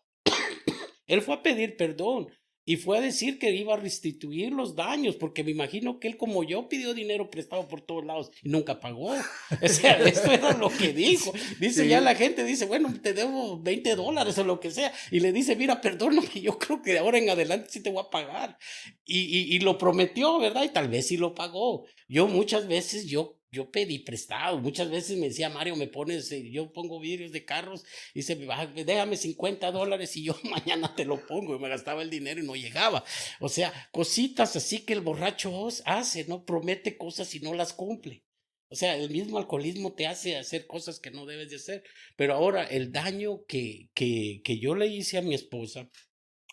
él fue a pedir perdón y fue a decir que iba a restituir los daños, porque me imagino que él, como yo, pidió dinero prestado por todos lados y nunca pagó. O sea, esto era lo que dijo. Dice ya Sí. la gente, dice, bueno, te debo $20 o lo que sea. Y le dice, mira, perdóname, yo creo que de ahora en adelante sí te voy a pagar. Y lo prometió, ¿verdad? Y tal vez sí lo pagó. Yo muchas veces, yo pedí prestado, muchas veces me decía Mario, me pones, yo pongo vidrios de carros, y dice, déjame $50 y yo mañana te lo pongo, y me gastaba el dinero y no llegaba. O sea, cositas así que el borracho hace, ¿no? Promete cosas y no las cumple. O sea, el mismo alcoholismo te hace hacer cosas que no debes de hacer. Pero ahora, el daño que yo le hice a mi esposa,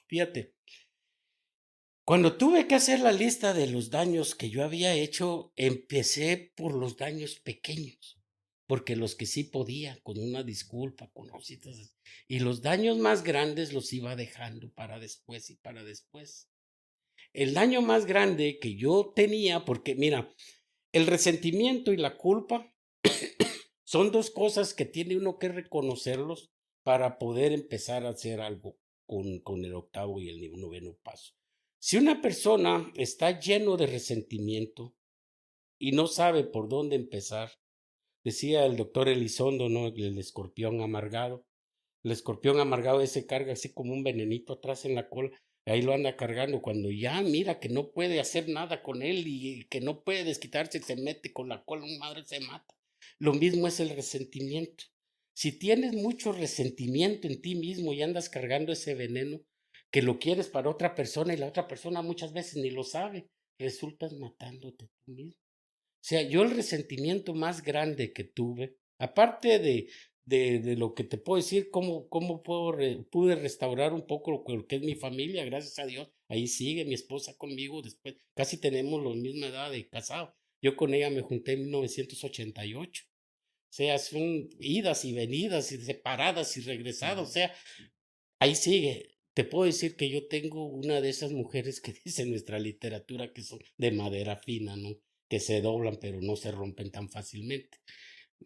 fíjate, cuando tuve que hacer la lista de los daños que yo había hecho, empecé por los daños pequeños, porque los que sí podía, con una disculpa, con cositas así, y los daños más grandes los iba dejando para después y para después. El daño más grande que yo tenía, porque mira, el resentimiento y la culpa son dos cosas que tiene uno que reconocerlos para poder empezar a hacer algo con el octavo y el noveno paso. Si una persona está lleno de resentimiento y no sabe por dónde empezar, decía el doctor Elizondo, ¿no? El escorpión amargado ese carga así como un venenito atrás en la cola, ahí lo anda cargando. Cuando ya mira que no puede hacer nada con él y que no puede desquitarse, se mete con la cola, un madre se mata. Lo mismo es el resentimiento. Si tienes mucho resentimiento en ti mismo y andas cargando ese veneno, que lo quieres para otra persona y la otra persona muchas veces ni lo sabe, resultas matándote tú mismo. O sea, yo el resentimiento más grande que tuve, aparte de lo que te puedo decir, cómo pude restaurar un poco lo que es mi familia, gracias a Dios. Ahí sigue mi esposa conmigo, después casi tenemos la misma edad de casado. Yo con ella me junté en 1988. O sea, son idas y venidas y separadas y regresadas. O sea, ahí sigue. Te puedo decir que yo tengo una de esas mujeres que dice en nuestra literatura que son de madera fina, ¿no? Que se doblan pero no se rompen tan fácilmente.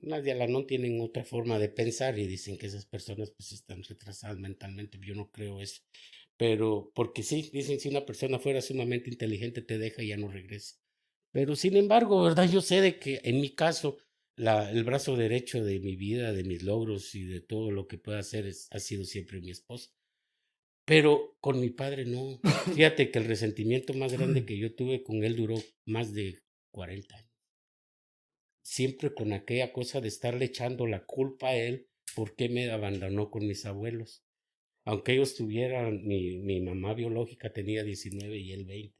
Las de Alanón tienen otra forma de pensar y dicen que esas personas pues están retrasadas mentalmente. Yo no creo eso. Pero porque sí, dicen si una persona fuera sumamente inteligente te deja y ya no regresa. Pero sin embargo, ¿verdad? Yo sé de que en mi caso el brazo derecho de mi vida, de mis logros y de todo lo que pueda hacer ha sido siempre mi esposa. Pero con mi padre no. Fíjate que el resentimiento más grande que yo tuve con él duró más de 40 años. Siempre con aquella cosa de estarle echando la culpa a él por qué me abandonó con mis abuelos. Aunque ellos tuvieran, mi mamá biológica tenía 19 y él 20.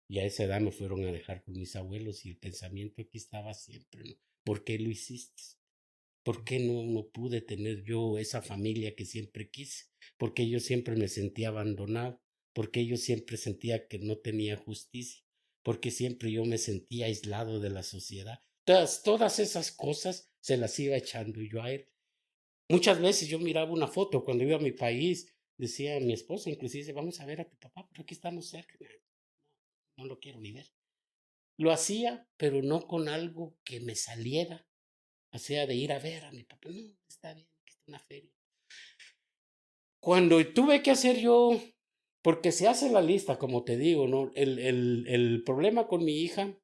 Y a esa edad me fueron a dejar con mis abuelos y el pensamiento aquí estaba siempre, ¿no? ¿Por qué lo hiciste? ¿Por qué no pude tener yo esa familia que siempre quise? Porque yo siempre me sentía abandonado, porque yo siempre sentía que no tenía justicia, porque siempre yo me sentía aislado de la sociedad. Todas esas cosas se las iba echando yo a él. Muchas veces yo miraba una foto cuando iba a mi país, decía mi esposa, inclusive, vamos a ver a tu papá, pero aquí estamos cerca. No lo quiero ni ver. Lo hacía, pero no con algo que me saliera, o sea, de ir a ver a mi papá. No, está bien, que está una feria. Cuando tuve que hacer yo, porque se hace la lista, como te digo, ¿no? El problema con mi hija,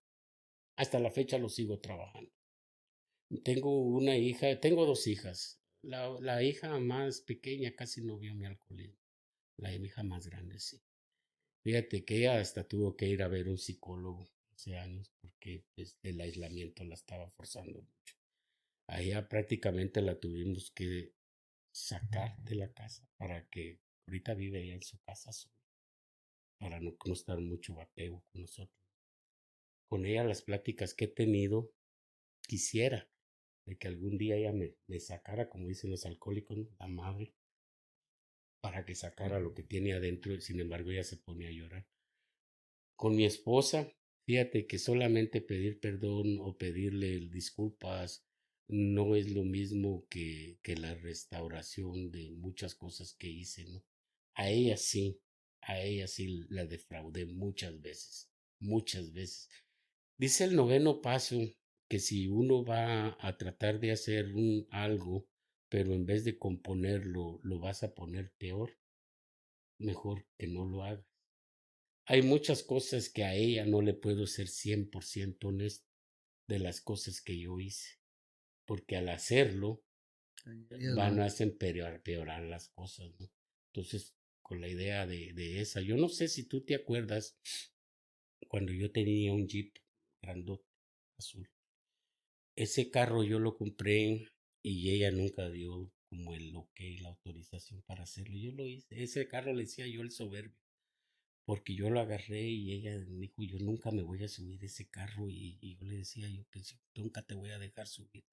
hasta la fecha lo sigo trabajando. Tengo una hija, tengo dos hijas. La hija más pequeña casi no vio mi alcoholismo. La hija más grande sí. Fíjate que ella hasta tuvo que ir a ver un psicólogo hace años porque pues, el aislamiento la estaba forzando mucho. A ella prácticamente la tuvimos que sacar de la casa para que ahorita vive ella en su casa sola, para no estar mucho apego con nosotros. Con ella las pláticas que he tenido, quisiera de que algún día ella me sacara, como dicen los alcohólicos, ¿no? La madre, para que sacara lo que tiene adentro, sin embargo ella se pone a llorar. Con mi esposa, fíjate que solamente pedir perdón o pedirle disculpas no es lo mismo que la restauración de muchas cosas que hice, ¿no? A ella sí, a ella sí la defraudé muchas veces. Dice el noveno paso que si uno va a tratar de hacer algo, pero en vez de componerlo, lo vas a poner peor, mejor que no lo hagas. Hay muchas cosas que a ella no le puedo ser 100% honesto de las cosas que yo hice, porque al hacerlo van a hacer peorar las cosas, ¿no? Entonces, con la idea de esa, yo no sé si tú te acuerdas cuando yo tenía un Jeep grandote azul. Ese carro yo lo compré y ella nunca dio como el ok, la autorización para hacerlo. Yo lo hice. Ese carro le decía yo el soberbio, porque yo lo agarré y ella me dijo, yo nunca me voy a subir ese carro y yo le decía, yo pensé, nunca te voy a dejar subir.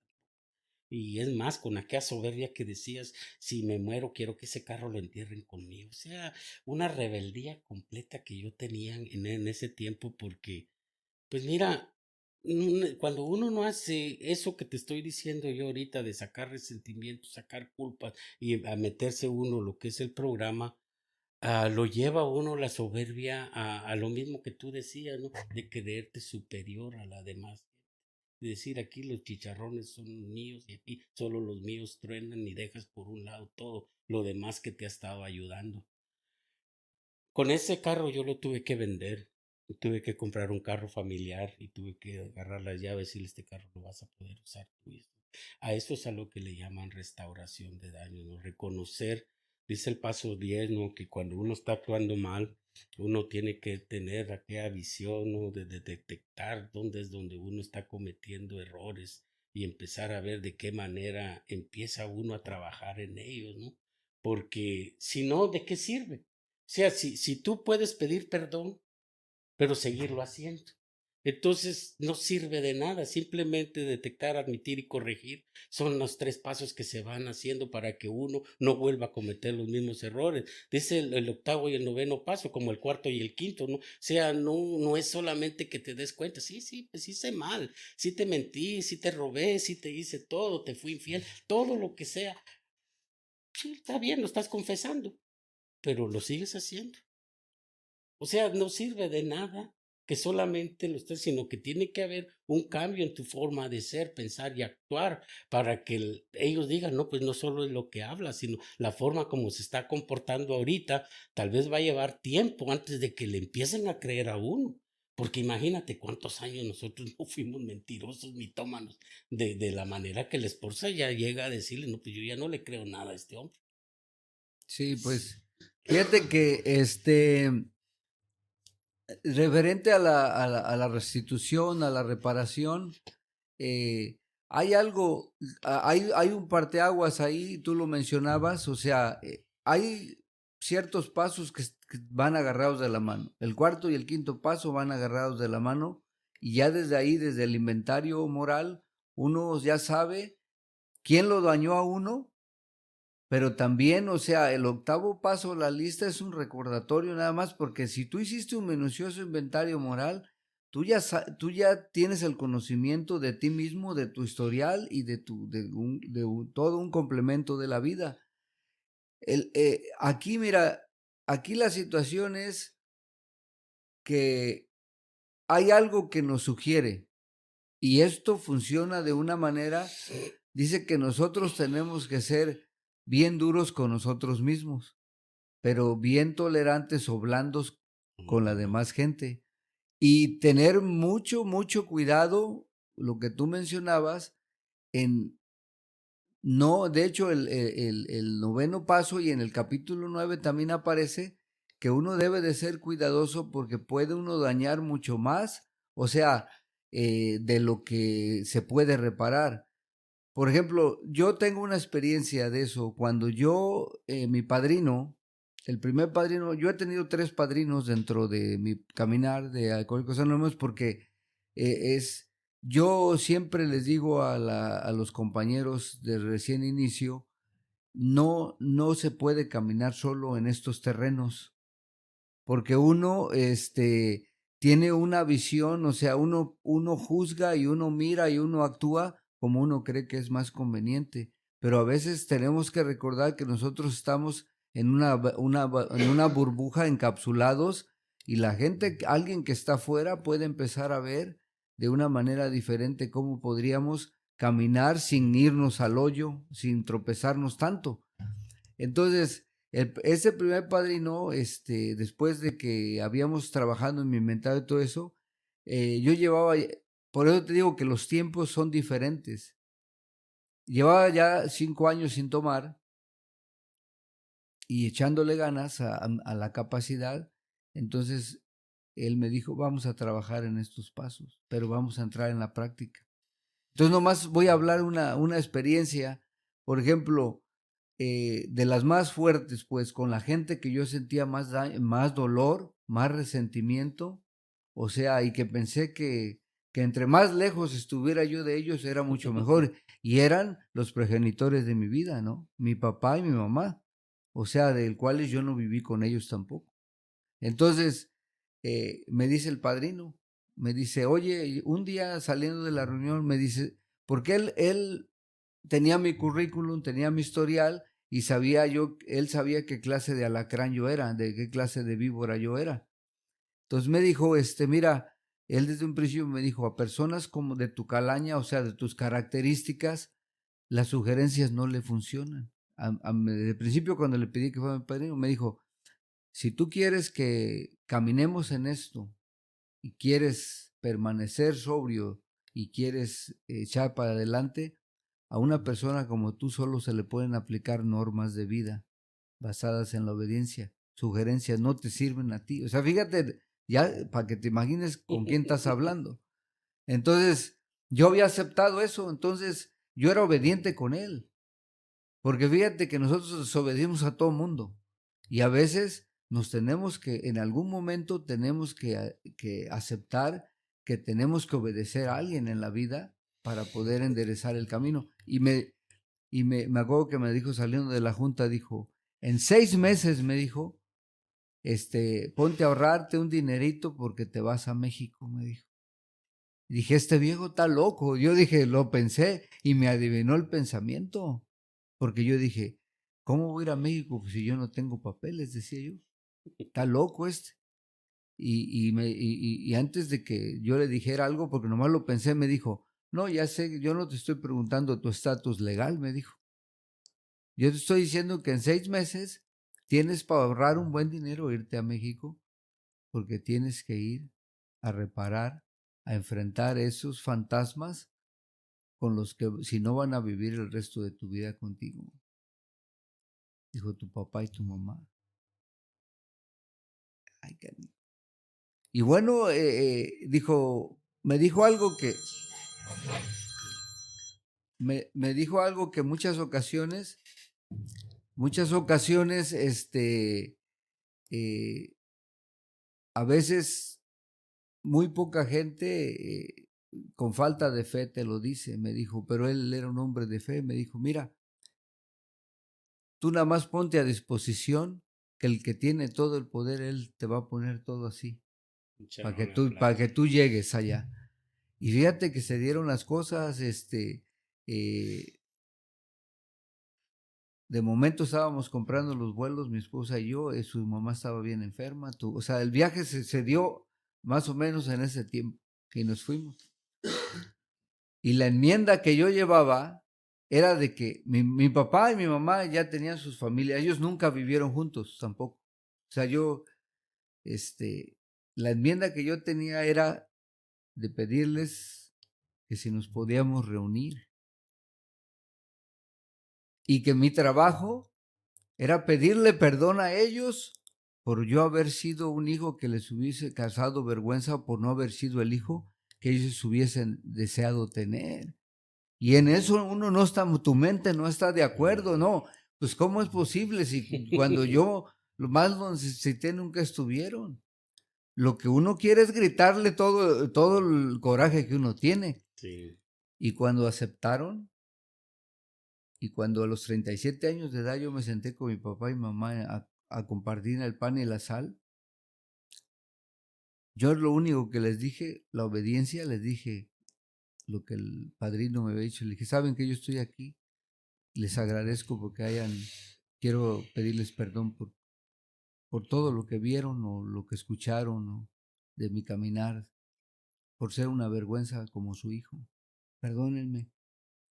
Y es más, con aquella soberbia que decías, si me muero quiero que ese carro lo entierren conmigo. O sea, una rebeldía completa que yo tenía en ese tiempo porque, pues mira, cuando uno no hace eso que te estoy diciendo yo ahorita de sacar resentimientos, sacar culpas y a meterse uno lo que es el programa, lo lleva uno la soberbia a lo mismo que tú decías, ¿no? De creerte superior a la demás. De decir aquí los chicharrones son míos y aquí solo los míos truenan y dejas por un lado todo lo demás que te ha estado ayudando. Con ese carro yo lo tuve que vender. Tuve que comprar un carro familiar y tuve que agarrar las llaves y decirle, este carro lo vas a poder usar tú. A eso es a lo que le llaman restauración de daño, ¿no? Reconocer, dice el paso 10, ¿no? Que cuando uno está actuando mal, uno tiene que tener aquella visión, ¿no? De detectar dónde es donde uno está cometiendo errores y empezar a ver de qué manera empieza uno a trabajar en ellos, ¿no? Porque si no, ¿de qué sirve? O sea, si tú puedes pedir perdón, pero seguirlo haciendo. Entonces no sirve de nada, simplemente detectar, admitir y corregir son los 3 pasos que se van haciendo para que uno no vuelva a cometer los mismos errores. Dice el octavo y el noveno paso, como el cuarto y el quinto, ¿no? O sea, no es solamente que te des cuenta, sí, pues hice mal, sí te mentí, sí te robé, sí te hice todo, te fui infiel, todo lo que sea. Sí, está bien, lo estás confesando, pero lo sigues haciendo. O sea, no sirve de nada que solamente lo estés, sino que tiene que haber un cambio en tu forma de ser, pensar y actuar para que ellos digan, no, pues no solo es lo que habla, sino la forma como se está comportando ahorita, tal vez va a llevar tiempo antes de que le empiecen a creer a uno. Porque imagínate cuántos años nosotros no fuimos mentirosos, mitómanos, de la manera que la esposa ya llega a decirle, no, pues yo ya no le creo nada a este hombre. Sí, pues fíjate que referente a la restitución, a la reparación, hay algo, hay un parteaguas ahí, tú lo mencionabas, o sea, hay ciertos pasos que van agarrados de la mano. El cuarto y el quinto paso van agarrados de la mano y ya desde ahí, desde el inventario moral, uno ya sabe quién lo dañó a uno, pero también, o sea, el octavo paso, la lista es un recordatorio nada más, porque si tú hiciste un minucioso inventario moral, tú ya tienes el conocimiento de ti mismo, de tu historial y todo un complemento de la vida. Aquí, mira, aquí la situación es que hay algo que nos sugiere y esto funciona de una manera, dice que nosotros tenemos que ser bien duros con nosotros mismos, pero bien tolerantes o blandos con la demás gente. Y tener mucho cuidado, lo que tú mencionabas, en no, de hecho, el noveno paso y en el capítulo 9 también aparece que uno debe de ser cuidadoso porque puede uno dañar mucho más, o sea, de lo que se puede reparar. Por ejemplo, yo tengo una experiencia de eso. Cuando mi padrino, el primer padrino, yo he tenido 3 padrinos dentro de mi caminar de Alcohólicos Anónimos porque yo siempre les digo a los compañeros de recién inicio no se puede caminar solo en estos terrenos, porque uno tiene una visión, o sea, uno juzga y uno mira y uno actúa como uno cree que es más conveniente, pero a veces tenemos que recordar que nosotros estamos en una burbuja, encapsulados, y la gente, alguien que está afuera puede empezar a ver de una manera diferente cómo podríamos caminar sin irnos al hoyo, sin tropezarnos tanto. Entonces, ese primer padrino, después de que habíamos trabajado en mi inventario y todo eso, yo llevaba, por eso te digo que los tiempos son diferentes. Llevaba ya 5 años sin tomar y echándole ganas a la capacidad. Entonces, él me dijo, vamos a trabajar en estos pasos, pero vamos a entrar en la práctica. Entonces, nomás voy a hablar una experiencia, por ejemplo, de las más fuertes, pues con la gente que yo sentía más dolor, más resentimiento, o sea, y que pensé que entre más lejos estuviera yo de ellos era mucho mejor, y eran los progenitores de mi vida, ¿no? Mi papá y mi mamá, o sea, del cuales yo no viví con ellos tampoco. Entonces, me dice el padrino, me dice, oye, un día saliendo de la reunión, me dice, porque él tenía mi currículum, tenía mi historial, y él sabía qué clase de alacrán yo era, de qué clase de víbora yo era. Entonces me dijo, mira, él desde un principio me dijo, a personas como de tu calaña, o sea, de tus características, las sugerencias no le funcionan. De principio, cuando le pedí que fuera mi padrino, me dijo, si tú quieres que caminemos en esto y quieres permanecer sobrio y quieres echar para adelante, a una persona como tú solo se le pueden aplicar normas de vida basadas en la obediencia. Sugerencias no te sirven a ti. O sea, fíjate, ya para que te imagines con quién estás hablando. Entonces, yo había aceptado eso, entonces yo era obediente con él. Porque fíjate que nosotros desobedecimos a todo mundo. Y a veces nos tenemos que, en algún momento tenemos que aceptar que tenemos que obedecer a alguien en la vida para poder enderezar el camino. Me acuerdo que me dijo saliendo de la junta, dijo, en 6 meses me dijo, ponte a ahorrarte un dinerito porque te vas a México, me dijo. Y dije, este viejo está loco. Yo dije, lo pensé y me adivinó el pensamiento. Porque yo dije, ¿cómo voy a ir a México si yo no tengo papeles? Decía yo. Está loco este. Y antes de que yo le dijera algo, porque nomás lo pensé, me dijo, no, ya sé, yo no te estoy preguntando tu estatus legal, me dijo. Yo te estoy diciendo que en 6 meses tienes para ahorrar un buen dinero e irte a México, porque tienes que ir a reparar, a enfrentar esos fantasmas con los que si no van a vivir el resto de tu vida contigo. Dijo tu papá y tu mamá. Ay, y bueno, me dijo algo que me dijo algo que muchas ocasiones, a veces muy poca gente con falta de fe te lo dice, me dijo, pero él era un hombre de fe, me dijo, mira, tú nada más ponte a disposición que el que tiene todo el poder, él te va a poner todo así, para que tú llegues allá. Y fíjate que se dieron las cosas, de momento estábamos comprando los vuelos, mi esposa y yo, su mamá estaba bien enferma, o sea, el viaje se dio más o menos en ese tiempo que nos fuimos. Y la enmienda que yo llevaba era de que mi papá y mi mamá ya tenían sus familias, ellos nunca vivieron juntos tampoco. O sea, la enmienda que yo tenía era de pedirles que si nos podíamos reunir. Y que mi trabajo era pedirle perdón a ellos por yo haber sido un hijo que les hubiese causado vergüenza, por no haber sido el hijo que ellos hubiesen deseado tener. Y en eso uno no está, tu mente no está de acuerdo, no. Pues ¿cómo es posible si cuando yo lo más lo necesité nunca estuvieron? Lo que uno quiere es gritarle todo el coraje que uno tiene. Sí. Y cuando aceptaron, Y cuando a los 37 años de edad yo me senté con mi papá y mamá a compartir el pan y la sal, yo lo único que les dije, la obediencia, les dije lo que el padrino me había dicho. Le dije, ¿saben que yo estoy aquí? Les agradezco porque quiero pedirles perdón por todo lo que vieron o lo que escucharon o de mi caminar, por ser una vergüenza como su hijo. Perdónenme.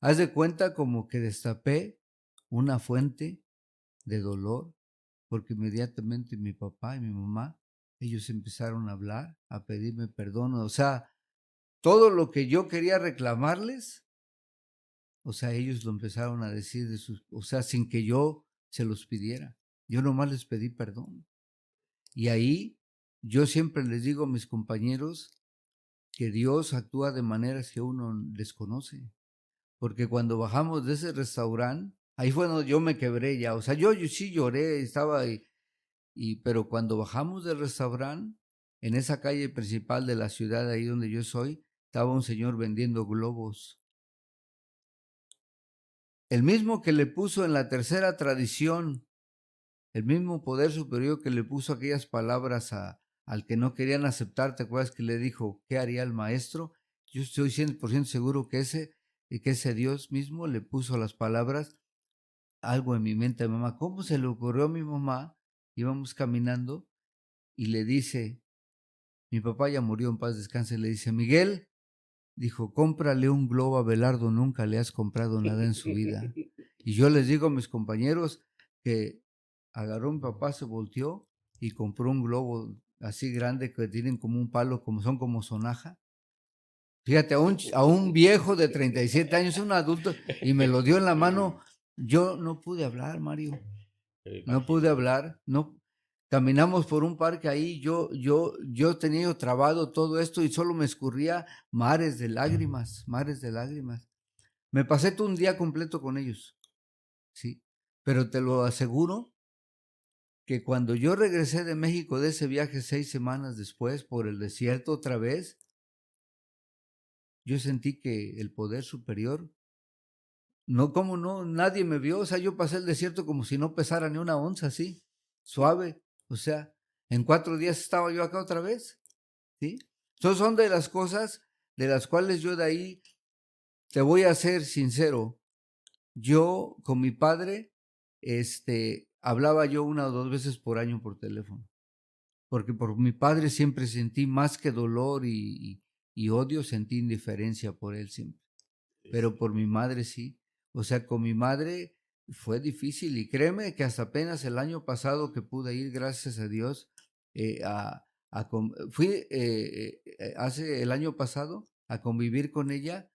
Haz de cuenta como que destapé una fuente de dolor, porque inmediatamente mi papá y mi mamá, ellos empezaron a hablar, a pedirme perdón. O sea, todo lo que yo quería reclamarles, o sea, ellos lo empezaron a decir o sea, sin que yo se los pidiera. Yo nomás les pedí perdón. Y ahí yo siempre les digo a mis compañeros que Dios actúa de maneras que uno desconoce. Porque cuando bajamos de ese restaurante, ahí fue donde yo me quebré ya. O sea, yo sí lloré, estaba ahí. Pero cuando bajamos del restaurante, en esa calle principal de la ciudad, ahí donde yo soy, estaba un señor vendiendo globos. El mismo que le puso en la tercera tradición, el mismo poder superior que le puso aquellas palabras al que no querían aceptar. ¿Te acuerdas que le dijo, qué haría el maestro? Yo estoy 100% seguro que ese Dios mismo le puso las palabras, algo en mi mente a mi mamá. ¿Cómo se le ocurrió a mi mamá? Íbamos caminando y le dice, mi papá ya murió, en paz descanse, le dice, Miguel, dijo, cómprale un globo a Belardo, nunca le has comprado nada en su vida. Y yo les digo a mis compañeros que agarró mi papá, se volteó y compró un globo así grande que tienen como un palo, son como sonaja. Fíjate, a un viejo de 37 años, un adulto, y me lo dio en la mano. Yo no pude hablar, Mario. No pude hablar, no. Caminamos por un parque ahí, yo tenía trabado todo esto y solo me escurría mares de lágrimas, mares de lágrimas. Me pasé todo un día completo con ellos, sí. Pero te lo aseguro que cuando yo regresé de México de ese viaje 6 semanas después por el desierto otra vez, yo sentí que el poder superior, no, como no, nadie me vio, o sea, yo pasé el desierto como si no pesara ni una onza, así, suave, o sea, en 4 días estaba yo acá otra vez, ¿sí? Entonces son de las cosas de las cuales yo de ahí, te voy a ser sincero, yo con mi padre, hablaba yo 1 o 2 veces por año por teléfono, porque por mi padre siempre sentí más que dolor y odio, sentí indiferencia por él siempre. Pero por mi madre sí. O sea, con mi madre fue difícil y créeme que hasta apenas el año pasado que pude ir, gracias a Dios, fui hace el año pasado a convivir con ella.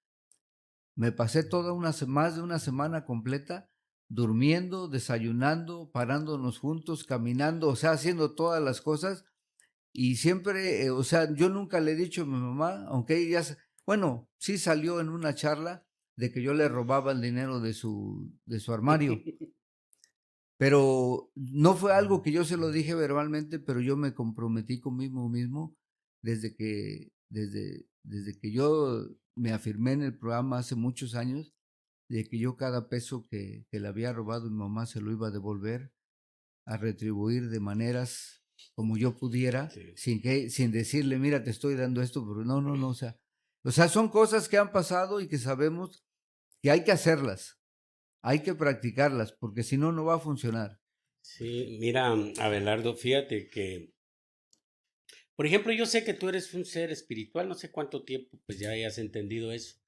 Me pasé más de una semana completa durmiendo, desayunando, parándonos juntos, caminando, o sea, haciendo todas las cosas. Y siempre, o sea, yo nunca le he dicho a mi mamá, aunque ella, bueno, sí salió en una charla de que yo le robaba el dinero de su armario, pero no fue algo que yo se lo dije verbalmente, pero yo me comprometí conmigo mismo desde que yo me afirmé en el programa hace muchos años, de que yo cada peso que le había robado mi mamá se lo iba a devolver, a retribuir de maneras como yo pudiera, Sí. sin decirle, mira, te estoy dando esto, pero no, o sea, son cosas que han pasado y que sabemos que hay que hacerlas, hay que practicarlas, porque si no, no va a funcionar. Sí, mira, Abelardo, fíjate que, por ejemplo, yo sé que tú eres un ser espiritual, no sé cuánto tiempo pues ya hayas entendido eso.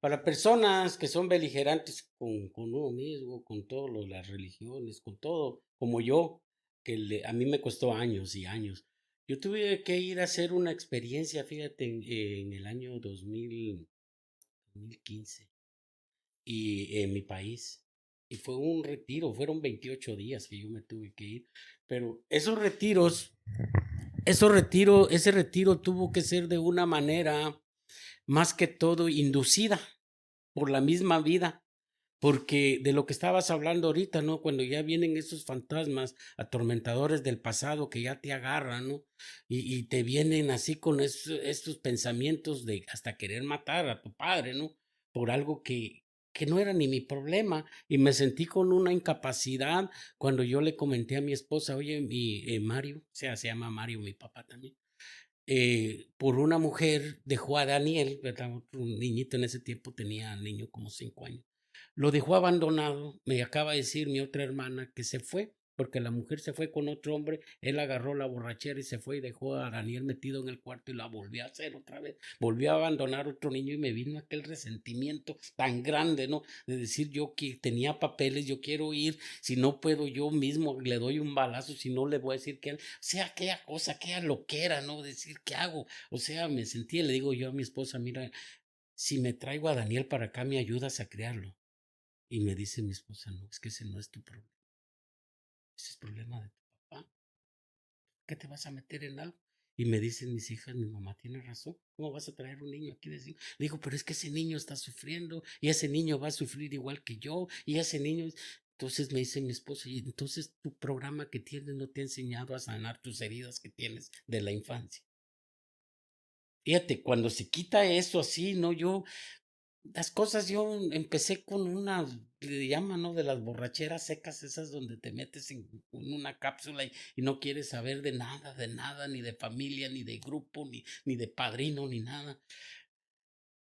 Para personas que son beligerantes con uno mismo, con todas las religiones, con todo, como yo, a mí me costó años y años. Yo tuve que ir a hacer una experiencia, fíjate, en el año 2015 y en mi país. Y fue un retiro, fueron 28 días que yo me tuve que ir. Pero ese retiro tuvo que ser de una manera más que todo inducida por la misma vida. Porque de lo que estabas hablando ahorita, ¿no? Cuando ya vienen esos fantasmas atormentadores del pasado que ya te agarran, ¿no? Y te vienen así con estos pensamientos de hasta querer matar a tu padre, ¿no? Por algo que no era ni mi problema, y me sentí con una incapacidad cuando yo le comenté a mi esposa, oye, Mario, o sea, se llama Mario, mi papá también, por una mujer dejó a Daniel, ¿verdad? Un niñito en ese tiempo, tenía niño como 5 años, lo dejó abandonado. Me acaba de decir mi otra hermana que se fue porque la mujer se fue con otro hombre, él agarró la borrachera y se fue y dejó a Daniel metido en el cuarto y la volvió a hacer otra vez, volvió a abandonar otro niño, y me vino aquel resentimiento tan grande, ¿no? De decir, yo que tenía papeles, yo quiero ir, si no puedo yo mismo le doy un balazo, si no le voy a decir que él, o sea, aquella cosa, aquella loquera, ¿no? Decir, ¿qué hago? O sea, me sentí, le digo yo a mi esposa, mira, si me traigo a Daniel para acá, me ayudas a criarlo. Y me dice mi esposa, no, es que ese no es tu problema, ese es el problema de tu papá. ¿Qué te vas a meter en algo? Y me dicen mis hijas, mi mamá tiene razón, ¿cómo vas a traer un niño aquí de 5? Le digo, pero es que ese niño está sufriendo y ese niño va a sufrir igual que yo y ese niño... Entonces me dice mi esposa, y entonces tu programa que tienes no te ha enseñado a sanar tus heridas que tienes de la infancia. Fíjate, cuando se quita eso así, ¿no? Las cosas, yo empecé con una, le llaman, ¿no? De las borracheras secas, esas donde te metes en una cápsula y no quieres saber de nada, ni de familia, ni de grupo, ni de padrino, ni nada.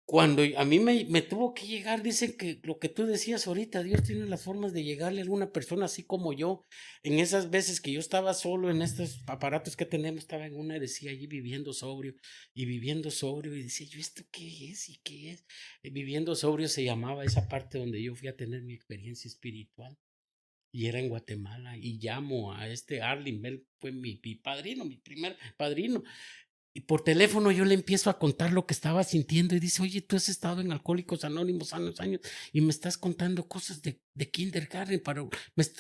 Cuando a mí me tuvo que llegar, dicen que lo que tú decías ahorita, Dios tiene las formas de llegarle a alguna persona así como yo. En esas veces que yo estaba solo en estos aparatos que tenemos, estaba en una y decía allí viviendo sobrio, y decía yo, ¿esto qué es? ¿Y qué es? Viviendo sobrio se llamaba esa parte donde yo fui a tener mi experiencia espiritual. Y era en Guatemala, y llamo a este Arlin, él fue mi padrino, mi primer padrino. Y por teléfono yo le empiezo a contar lo que estaba sintiendo y dice, oye, tú has estado en Alcohólicos Anónimos años y me estás contando cosas de kindergarten,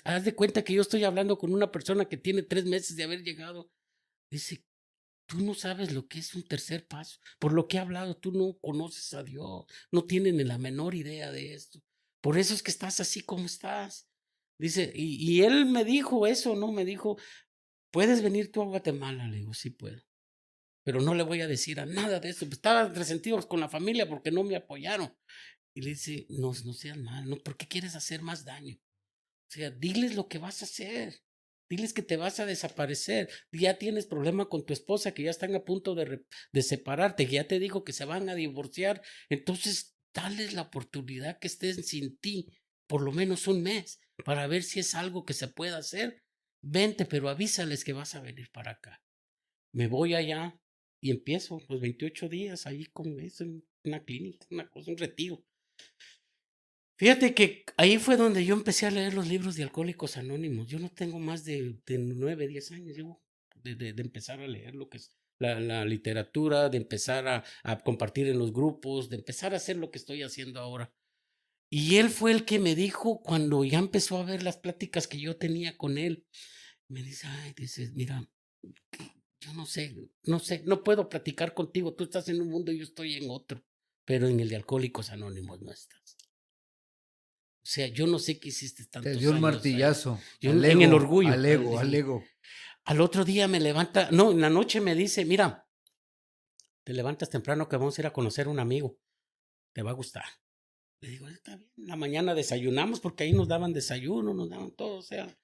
haz de cuenta que yo estoy hablando con una persona que tiene 3 meses de haber llegado. Dice, tú no sabes lo que es un tercer paso. Por lo que he hablado, tú no conoces a Dios, no tienes ni la menor idea de esto. Por eso es que estás así como estás. Dice, y él me dijo eso, ¿no? Me dijo, ¿puedes venir tú a Guatemala? Le digo, sí puedo, pero no le voy a decir a nada de eso. Estaba resentido con la familia porque no me apoyaron. Y le dice, no, no seas mal, no, ¿por qué quieres hacer más daño? O sea, diles lo que vas a hacer. Diles que te vas a desaparecer. Ya tienes problema con tu esposa, que ya están a punto de separarte, que ya te dijo que se van a divorciar. Entonces, dales la oportunidad que estén sin ti por lo menos un mes para ver si es algo que se pueda hacer. Vente, pero avísales que vas a venir para acá. Me voy allá y empiezo los 28 días ahí con eso en una clínica, una cosa, un retiro. Fíjate que ahí fue donde yo empecé a leer los libros de Alcohólicos Anónimos. Yo no tengo más de 9, 10 años, llevo de empezar a leer lo que es la literatura, de empezar a compartir en los grupos, de empezar a hacer lo que estoy haciendo ahora. Y él fue el que me dijo, cuando ya empezó a ver las pláticas que yo tenía con él, me dice, ay, dice, mira, yo no puedo platicar contigo, tú estás en un mundo y yo estoy en otro, pero en el de Alcohólicos Anónimos no estás. O sea, yo no sé qué hiciste tantos Te años. dio el martillazo. En el orgullo. Al ego. Al otro día me levanta, no, en la noche me dice, mira, te levantas temprano que vamos a ir a conocer a un amigo, te va a gustar. Le digo, está bien, en la mañana desayunamos porque ahí nos daban desayuno, nos daban todo, o sea.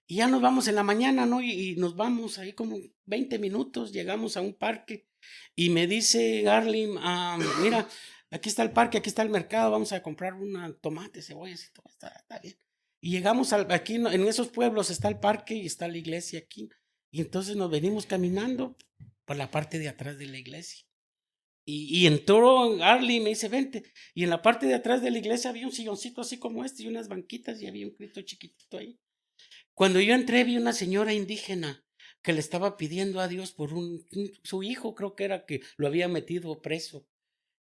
Y ya nos vamos en la mañana, ¿no? Y nos vamos ahí como 20 minutos, llegamos a un parque y me dice Garlin, mira, aquí está el parque, aquí está el mercado, vamos a comprar una tomate, cebollas y todo, está bien. Y llegamos aquí, en esos pueblos está el parque y está la iglesia aquí. Y entonces nos venimos caminando por la parte de atrás de la iglesia. Y entró Arlie y me dice, vente. Y en la parte de atrás de la iglesia había un silloncito así como este y unas banquitas y había un Cristo chiquitito ahí. Cuando yo entré vi una señora indígena que le estaba pidiendo a Dios por su hijo, creo que era, que lo había metido preso.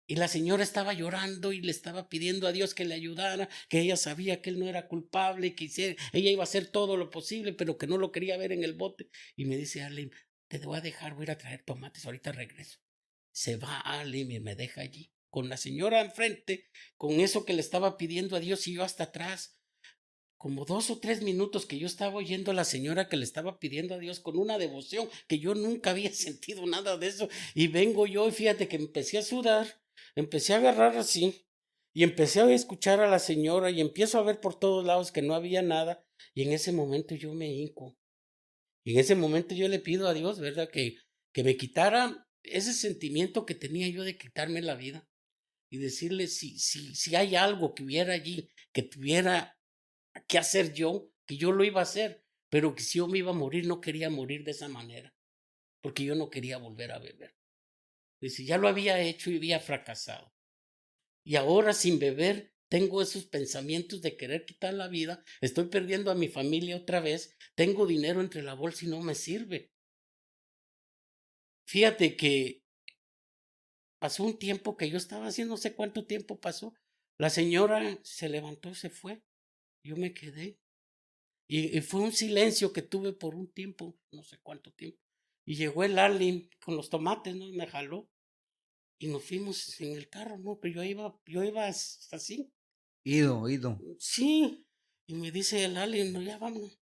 Y la señora estaba llorando y le estaba pidiendo a Dios que le ayudara, que ella sabía que él no era culpable, que ella iba a hacer todo lo posible, pero que no lo quería ver en el bote. Y me dice Arlene, te voy a dejar, voy a ir a traer tomates, ahorita regreso. Se va Arlene y me deja allí, con la señora enfrente, con eso que le estaba pidiendo a Dios, y yo hasta atrás. Como 2 o 3 minutos que yo estaba oyendo a la señora que le estaba pidiendo a Dios con una devoción que yo nunca había sentido nada de eso. Y vengo yo y fíjate que empecé a sudar, empecé a agarrar así Y empecé a escuchar a la señora y empiezo a ver por todos lados que no había nada. Y en ese momento yo me hinco. Y en ese momento yo le pido a Dios, ¿verdad? Que me quitara ese sentimiento que tenía yo de quitarme la vida. Y decirle si hay algo que hubiera allí, que tuviera que hacer yo, que yo lo iba a hacer. Pero que si yo me iba a morir, no quería morir de esa manera. Porque yo no quería volver a beber. Dice, ya lo había hecho y había fracasado. Y ahora sin beber tengo esos pensamientos de querer quitar la vida, estoy perdiendo a mi familia otra vez, tengo dinero entre la bolsa y no me sirve. Fíjate que pasó un tiempo que yo estaba haciendo, no sé cuánto tiempo pasó, la señora se levantó y se fue, yo me quedé. Y fue un silencio que tuve por un tiempo, no sé cuánto tiempo. Y llegó el Arlin con los tomates, ¿no? Y me jaló. Y nos fuimos en el carro, ¿no? Pero yo iba así. Ido. Sí. Y me dice el alien, no, ya vámonos.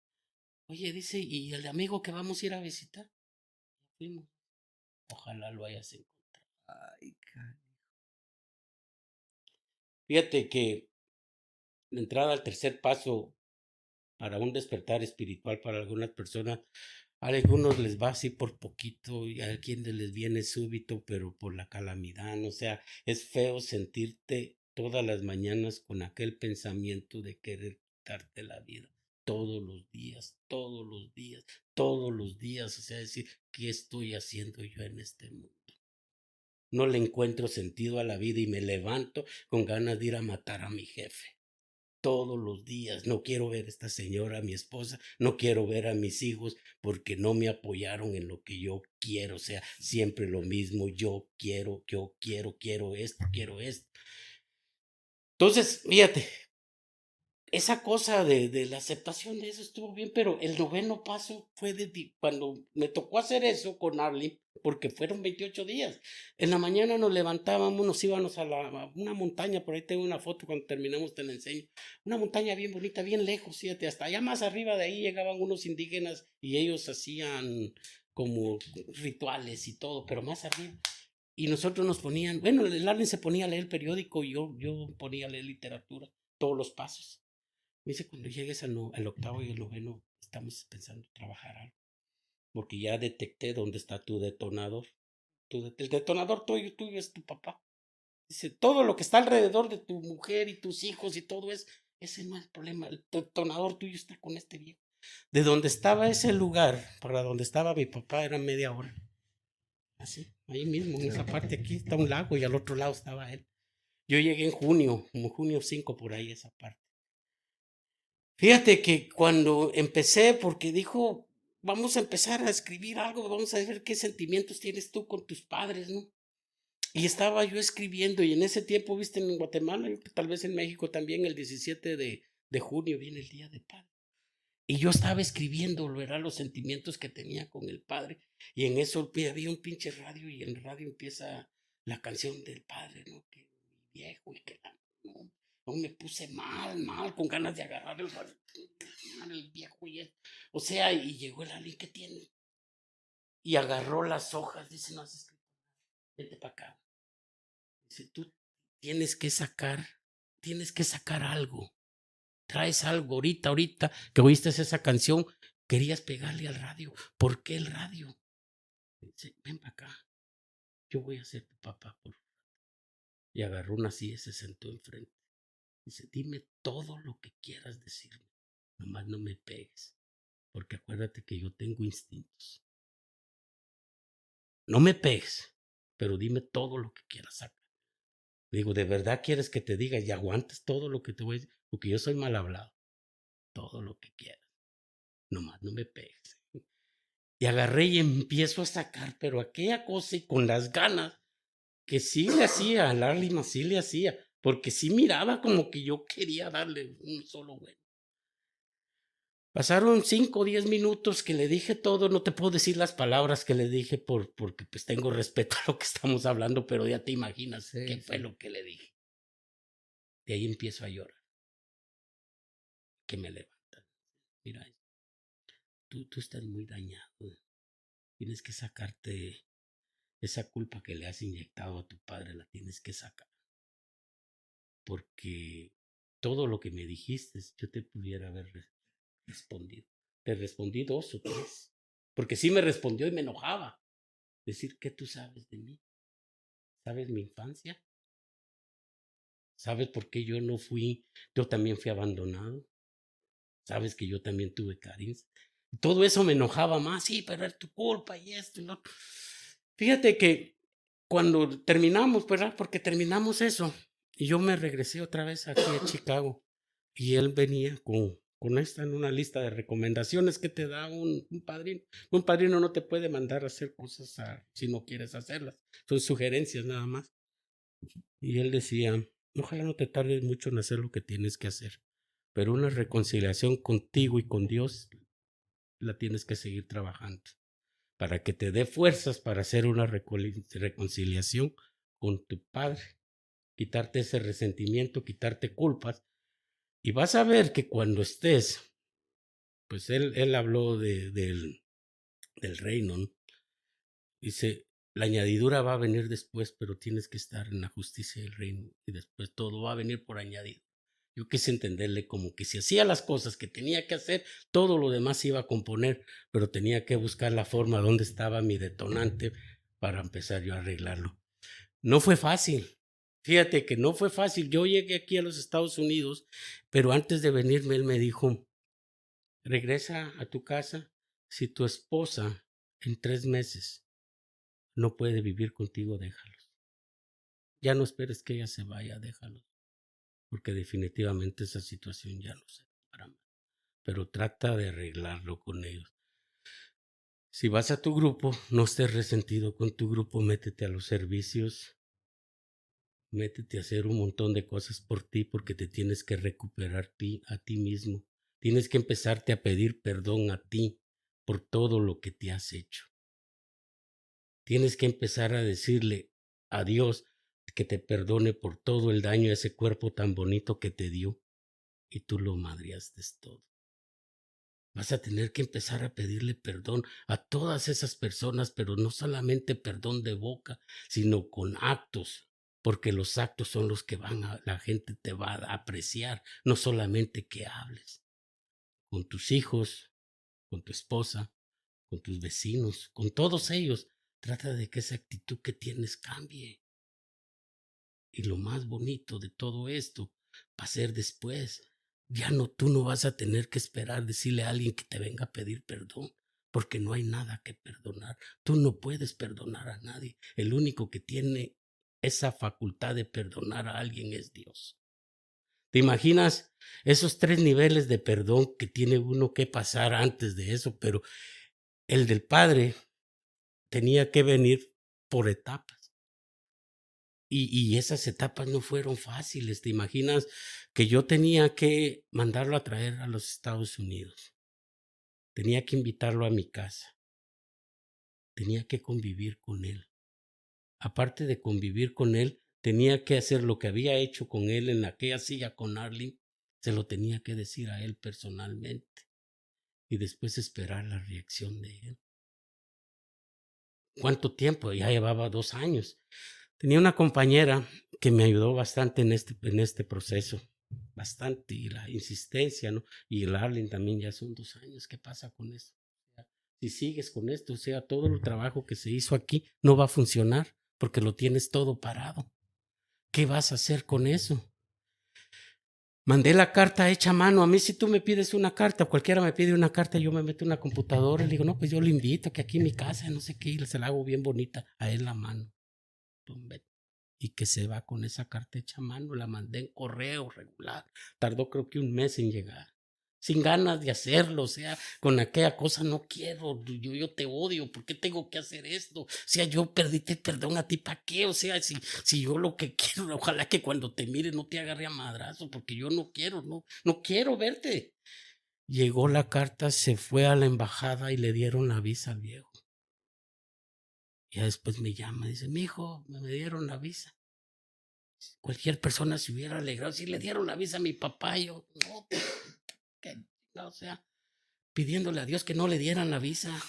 Oye, dice, ¿y el amigo que vamos a ir a visitar? Fuimos. Ojalá lo hayas encontrado. Ay, Fíjate que la entrada al tercer paso para un despertar espiritual para algunas personas, a algunos les va así por poquito y a quienes les viene súbito, pero por la calamidad. O sea, es feo sentirte todas las mañanas con aquel pensamiento de querer quitarte la vida. Todos los días, todos los días, todos los días. O sea, decir, ¿qué estoy haciendo yo en este mundo? No le encuentro sentido a la vida y me levanto con ganas de ir a matar a mi jefe todos los días. No quiero ver a esta señora, a mi esposa, no quiero ver a mis hijos porque no me apoyaron en lo que yo quiero. O sea, siempre lo mismo, quiero esto, quiero esto. Entonces, fíjate, esa cosa de la aceptación de eso estuvo bien, pero el noveno paso fue cuando me tocó hacer eso con Arlene, porque fueron 28 días. En la mañana nos levantábamos, nos íbamos a una montaña, por ahí tengo una foto, cuando terminamos te la enseño. Una montaña bien bonita, bien lejos, fíjate, hasta allá más arriba de ahí llegaban unos indígenas y ellos hacían como rituales y todo, pero más arriba. Y nosotros nos ponían, bueno, el Arlene se ponía a leer el periódico y yo ponía a leer literatura, todos los pasos. Me dice, cuando llegues al octavo y el noveno, estamos pensando trabajar algo. Porque ya detecté dónde está tu detonador. El detonador tuyo es tu papá. Dice, todo lo que está alrededor de tu mujer y tus hijos y todo eso, ese no es el problema. El detonador tuyo está con este viejo. De donde estaba ese lugar, para donde estaba mi papá, era media hora. Así, ahí mismo, en esa parte aquí está un lago y al otro lado estaba él. Yo llegué en junio, como junio 5 por ahí esa parte. Fíjate que cuando empecé, porque dijo, vamos a empezar a escribir algo, vamos a ver qué sentimientos tienes tú con tus padres, ¿no? Y estaba yo escribiendo y en ese tiempo, viste, en Guatemala, yo, tal vez en México también, el 17 de junio viene el Día de Padre. Y yo estaba escribiendo, lo eran los sentimientos que tenía con el padre. Y en eso había un pinche radio y en el radio empieza la canción del padre, ¿no? Que viejo y que no, no me puse mal, con ganas de agarrar el viejo y él. O sea, y llegó el alien que tiene. Y agarró las hojas, dice, no has escrito, vete para acá. Dice, tú tienes que sacar algo. Traes algo ahorita que oíste esa canción, querías pegarle al radio. ¿Por qué el radio? Dice, ven para acá, yo voy a ser tu papá. Y agarró una silla y se sentó enfrente. Dice, dime todo lo que quieras decirme, nomás no me pegues, porque acuérdate que yo tengo instintos. No me pegues, pero dime todo lo que quieras sacar. Digo, ¿de verdad quieres que te diga y aguantes todo lo que te voy a decir? Porque yo soy mal hablado. Todo lo que quieras, nomás no me pegues. Y agarré y empiezo a sacar, pero aquella cosa y con las ganas, que sí le hacía, a Larlima sí le hacía, porque sí miraba como que yo quería darle un solo bueno. Pasaron 5 o 10 minutos que le dije todo, no te puedo decir las palabras que le dije porque pues tengo respeto a lo que estamos hablando, pero ya te imaginas qué fue lo que le dije. De ahí empiezo a llorar, que me levantan. Mira, tú estás muy dañado, tienes que sacarte esa culpa que le has inyectado a tu padre, la tienes que sacar. porque todo lo que me dijiste, yo te pudiera haber respondido. Te respondí 2 o 3, porque sí me respondió y me enojaba. Decir, ¿qué tú sabes de mí? ¿Sabes mi infancia? ¿Sabes por qué yo también fui abandonado? ¿Sabes que yo también tuve carencia? Todo eso me enojaba más, sí, pero es tu culpa y esto y lo otro. Fíjate que cuando terminamos, ¿verdad? Porque terminamos eso, y yo me regresé otra vez aquí a Chicago, y él venía con esta en una lista de recomendaciones que te da un padrino. Un padrino no te puede mandar a hacer cosas si no quieres hacerlas, son sugerencias nada más. Y él decía, ojalá no te tardes mucho en hacer lo que tienes que hacer, pero una reconciliación contigo y con Dios la tienes que seguir trabajando para que te dé fuerzas para hacer una reconciliación con tu padre, quitarte ese resentimiento, quitarte culpas, y vas a ver que cuando estés, pues él habló del reino, ¿no? Dice, la añadidura va a venir después, pero tienes que estar en la justicia del reino y después todo va a venir por añadido. Yo quise entenderle como que si hacía las cosas que tenía que hacer, todo lo demás se iba a componer, pero tenía que buscar la forma donde estaba mi detonante para empezar yo a arreglarlo. No fue fácil. Fíjate que no fue fácil. Yo llegué aquí a los Estados Unidos, pero antes de venirme él me dijo, regresa a tu casa si tu esposa en 3 meses no puede vivir contigo, déjalos. Ya no esperes que ella se vaya, déjalos, porque definitivamente esa situación ya no se para más. Pero trata de arreglarlo con ellos. Si vas a tu grupo, no estés resentido con tu grupo, métete a los servicios, métete a hacer un montón de cosas por ti, porque te tienes que recuperar a ti mismo. Tienes que empezarte a pedir perdón a ti por todo lo que te has hecho. Tienes que empezar a decirle a Dios que te perdone por todo el daño a ese cuerpo tan bonito que te dio y tú lo madreaste todo. Vas a tener que empezar a pedirle perdón a todas esas personas, pero no solamente perdón de boca, sino con actos, porque los actos son los que la gente te va a apreciar, no solamente que hables. Con tus hijos, con tu esposa, con tus vecinos, con todos ellos, trata de que esa actitud que tienes cambie. Y lo más bonito de todo esto va a ser después. Ya no, tú no vas a tener que esperar decirle a alguien que te venga a pedir perdón, porque no hay nada que perdonar. Tú no puedes perdonar a nadie. El único que tiene esa facultad de perdonar a alguien es Dios. ¿Te imaginas esos 3 niveles de perdón que tiene uno que pasar antes de eso? Pero el del Padre tenía que venir por etapas. Y esas etapas no fueron fáciles. ¿Te imaginas que yo tenía que mandarlo a traer a los Estados Unidos? Tenía que invitarlo a mi casa. Tenía que convivir con él. Aparte de convivir con él, tenía que hacer lo que había hecho con él en aquella silla con Arlene. Se lo tenía que decir a él personalmente. Y después esperar la reacción de él. ¿Cuánto tiempo? Ya llevaba 2 años. Tenía una compañera que me ayudó bastante en este proceso, bastante, y la insistencia, ¿no? Y el Arlen también ya son 2 años. ¿Qué pasa con esto? O sea, si sigues con esto, o sea, todo el trabajo que se hizo aquí no va a funcionar porque lo tienes todo parado. ¿Qué vas a hacer con eso? Mandé la carta hecha a mano. A mí si tú me pides una carta, cualquiera me pide una carta, yo me meto en una computadora y le digo, no, pues yo le invito, que aquí en mi casa, no sé qué, y se la hago bien bonita a él la mano. Y que se va con esa carta hecha a mano, la mandé en correo regular, tardó creo que 1 mes en llegar, sin ganas de hacerlo, o sea, con aquella cosa no quiero, yo te odio, ¿por qué tengo que hacer esto? O sea, yo perdiste perdón a ti, ¿para qué? O sea, si yo lo que quiero, ojalá que cuando te mire no te agarre a madrazo, porque yo no quiero, no quiero verte. Llegó la carta, se fue a la embajada y le dieron la visa al viejo. Ya después me llama, dice, mijo, me dieron la visa. Cualquier persona se hubiera alegrado si le dieron la visa a mi papá. Yo, no, o sea, pidiéndole a Dios que no le dieran la visa.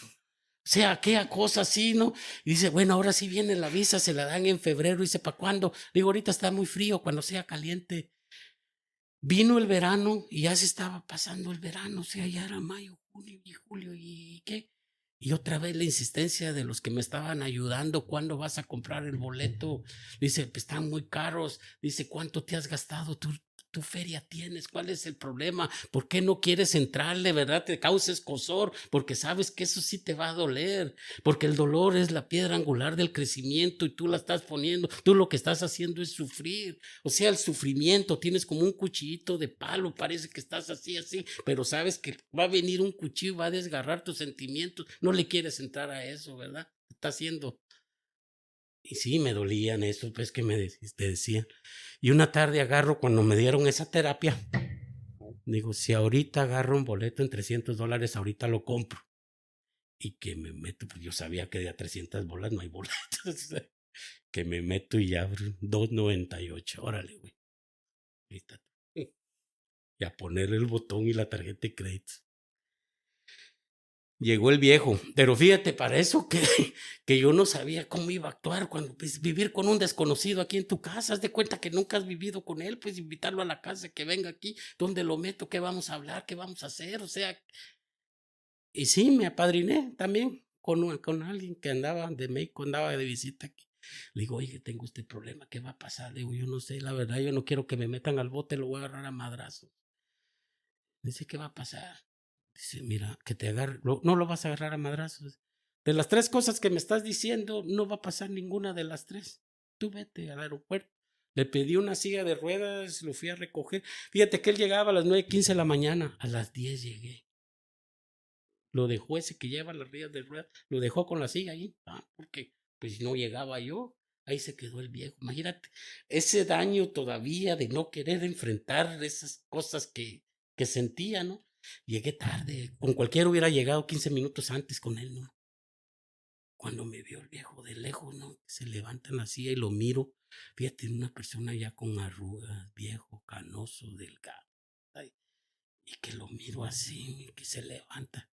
O sea, aquella cosa así, ¿no? Y dice, bueno, ahora sí viene la visa, se la dan en febrero. Dice, ¿para cuándo? Digo, ahorita está muy frío, cuando sea caliente. Vino el verano y ya se estaba pasando el verano, o sea, ya era mayo, junio y julio, ¿y qué? Y otra vez la insistencia de los que me estaban ayudando, ¿cuándo vas a comprar el boleto? Dice, pues están muy caros. Dice, ¿cuánto te has gastado? ¿Tu feria tienes? ¿Cuál es el problema? ¿Por qué no quieres entrarle, verdad? Te causa escozor, porque sabes que eso sí te va a doler, porque el dolor es la piedra angular del crecimiento y tú la estás poniendo, tú lo que estás haciendo es sufrir. O sea, el sufrimiento, tienes como un cuchillito de palo, parece que estás así, pero sabes que va a venir un cuchillo y va a desgarrar tus sentimientos. No le quieres entrar a eso, ¿verdad? Está haciendo. Y sí, me dolían eso, pues que te decían. Y una tarde agarro, cuando me dieron esa terapia, digo, si ahorita agarro un boleto en $300, ahorita lo compro. Y que me meto, pues yo sabía que de a 300 bolas no hay boletos. Que me meto y abro 2.98. Órale, güey. Ahí está. Y a poner el botón y la tarjeta de crédito. Llegó el viejo, pero fíjate, para eso que yo no sabía cómo iba a actuar cuando pues, vivir con un desconocido aquí en tu casa, haz de cuenta que nunca has vivido con él, pues invitarlo a la casa, que venga aquí, ¿dónde lo meto? ¿Qué vamos a hablar? ¿Qué vamos a hacer? O sea, y sí, me apadriné también con alguien que andaba de México, andaba de visita aquí. Le digo, oye, tengo este problema, ¿qué va a pasar? Le digo, yo no sé, la verdad, yo no quiero que me metan al bote, lo voy a agarrar a madrazos. Dice, ¿qué va a pasar? Dice, mira, que te agarre, no lo vas a agarrar a madrazos. De las 3 cosas que me estás diciendo, no va a pasar ninguna de las 3. Tú vete al aeropuerto. Le pedí una silla de ruedas, lo fui a recoger. Fíjate que él llegaba a las 9:15 de la mañana. A las 10 llegué. Lo dejó ese que lleva las sillas de ruedas, lo dejó con la silla ahí. Porque pues no llegaba yo. Ahí se quedó el viejo. Imagínate, ese daño todavía de no querer enfrentar esas cosas que sentía, ¿no? Llegué tarde, con cualquiera hubiera llegado 15 minutos antes con él, ¿no? Cuando me vio el viejo de lejos, ¿no? Se levanta en la silla y lo miro. Fíjate, una persona ya con arrugas, viejo, canoso, delgado. Ay, y que lo miro así, que se levanta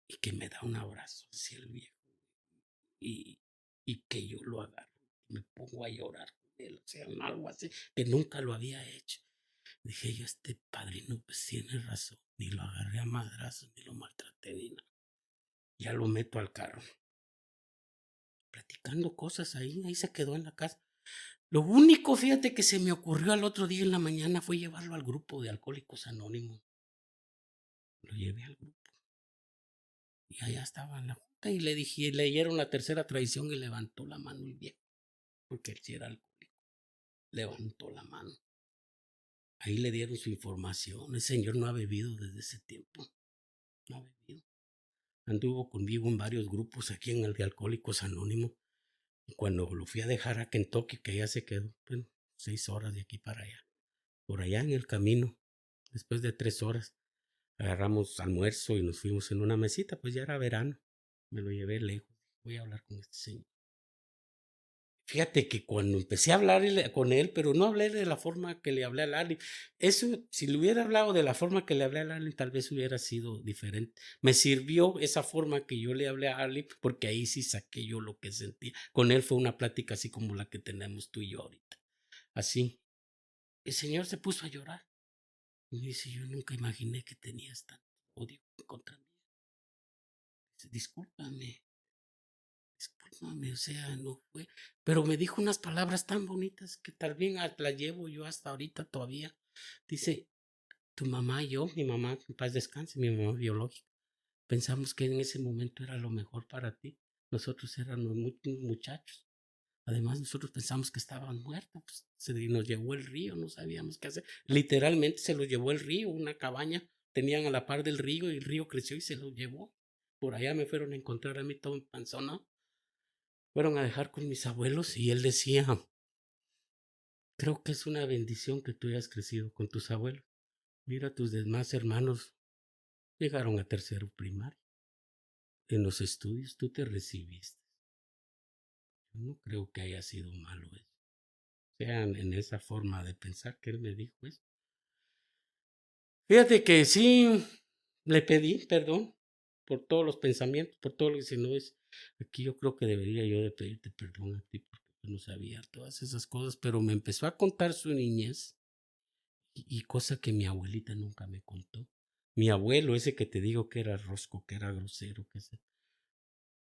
y que me da un abrazo así el viejo. Y, y que yo lo agarro, me pongo a llorar con él, o sea, algo así, que nunca lo había hecho. Dije yo, este padrino pues tiene razón, ni lo agarré a madrazos, ni lo maltraté, ni nada. Ya lo meto al carro, platicando cosas ahí se quedó en la casa. Lo único, fíjate, que se me ocurrió al otro día en la mañana fue llevarlo al grupo de Alcohólicos Anónimos. Lo llevé al grupo. Y allá estaba en la junta y le dije, leyeron la tercera tradición y levantó la mano el viejo, porque él sí era alcohólico. Levantó la mano. Ahí le dieron su información. El señor no ha bebido desde ese tiempo. No ha bebido. Anduvo conmigo en varios grupos aquí en el de Alcohólicos Anónimos. Y cuando lo fui a dejar a Kentucky, que ya se quedó, bueno, 6 horas de aquí para allá. Por allá en el camino, después de 3 horas, agarramos almuerzo y nos fuimos en una mesita, pues ya era verano. Me lo llevé lejos. Voy a hablar con este señor. Fíjate que cuando empecé a hablar con él, pero no hablé de la forma que le hablé a Lali. Eso, si le hubiera hablado de la forma que le hablé a Lali, tal vez hubiera sido diferente. Me sirvió esa forma que yo le hablé a Ali, porque ahí sí saqué yo lo que sentía. Con él fue una plática así como la que tenemos tú y yo ahorita. Así. El señor se puso a llorar. Y me dice, yo nunca imaginé que tenías tanto odio contra mí. Dice, discúlpame. Discúlpame, o sea, no fue. Pero me dijo unas palabras tan bonitas que tal vez las llevo yo hasta ahorita todavía. Dice, tu mamá y yo, mi mamá, en paz descanse, mi mamá biológica, pensamos que en ese momento era lo mejor para ti. Nosotros éramos muchachos. Además, nosotros pensamos que estaban muertos. Pues, nos llevó el río, no sabíamos qué hacer. Literalmente se los llevó el río, una cabaña. Tenían a la par del río y el río creció y se los llevó. Por allá me fueron a encontrar a mí todo empanzonado. Fueron a dejar con mis abuelos y él decía, creo que es una bendición que tú hayas crecido con tus abuelos. Mira, tus demás hermanos llegaron a tercero primaria. En los estudios tú te recibiste. Yo no creo que haya sido malo eso. Sean en esa forma de pensar que él me dijo eso. Fíjate que sí, le pedí perdón por todos los pensamientos, por todo lo que se no es. Aquí yo creo que debería yo de pedirte perdón a ti porque yo no sabía todas esas cosas, pero me empezó a contar su niñez y cosa que mi abuelita nunca me contó. Mi abuelo, ese que te digo que era rosco, que era grosero,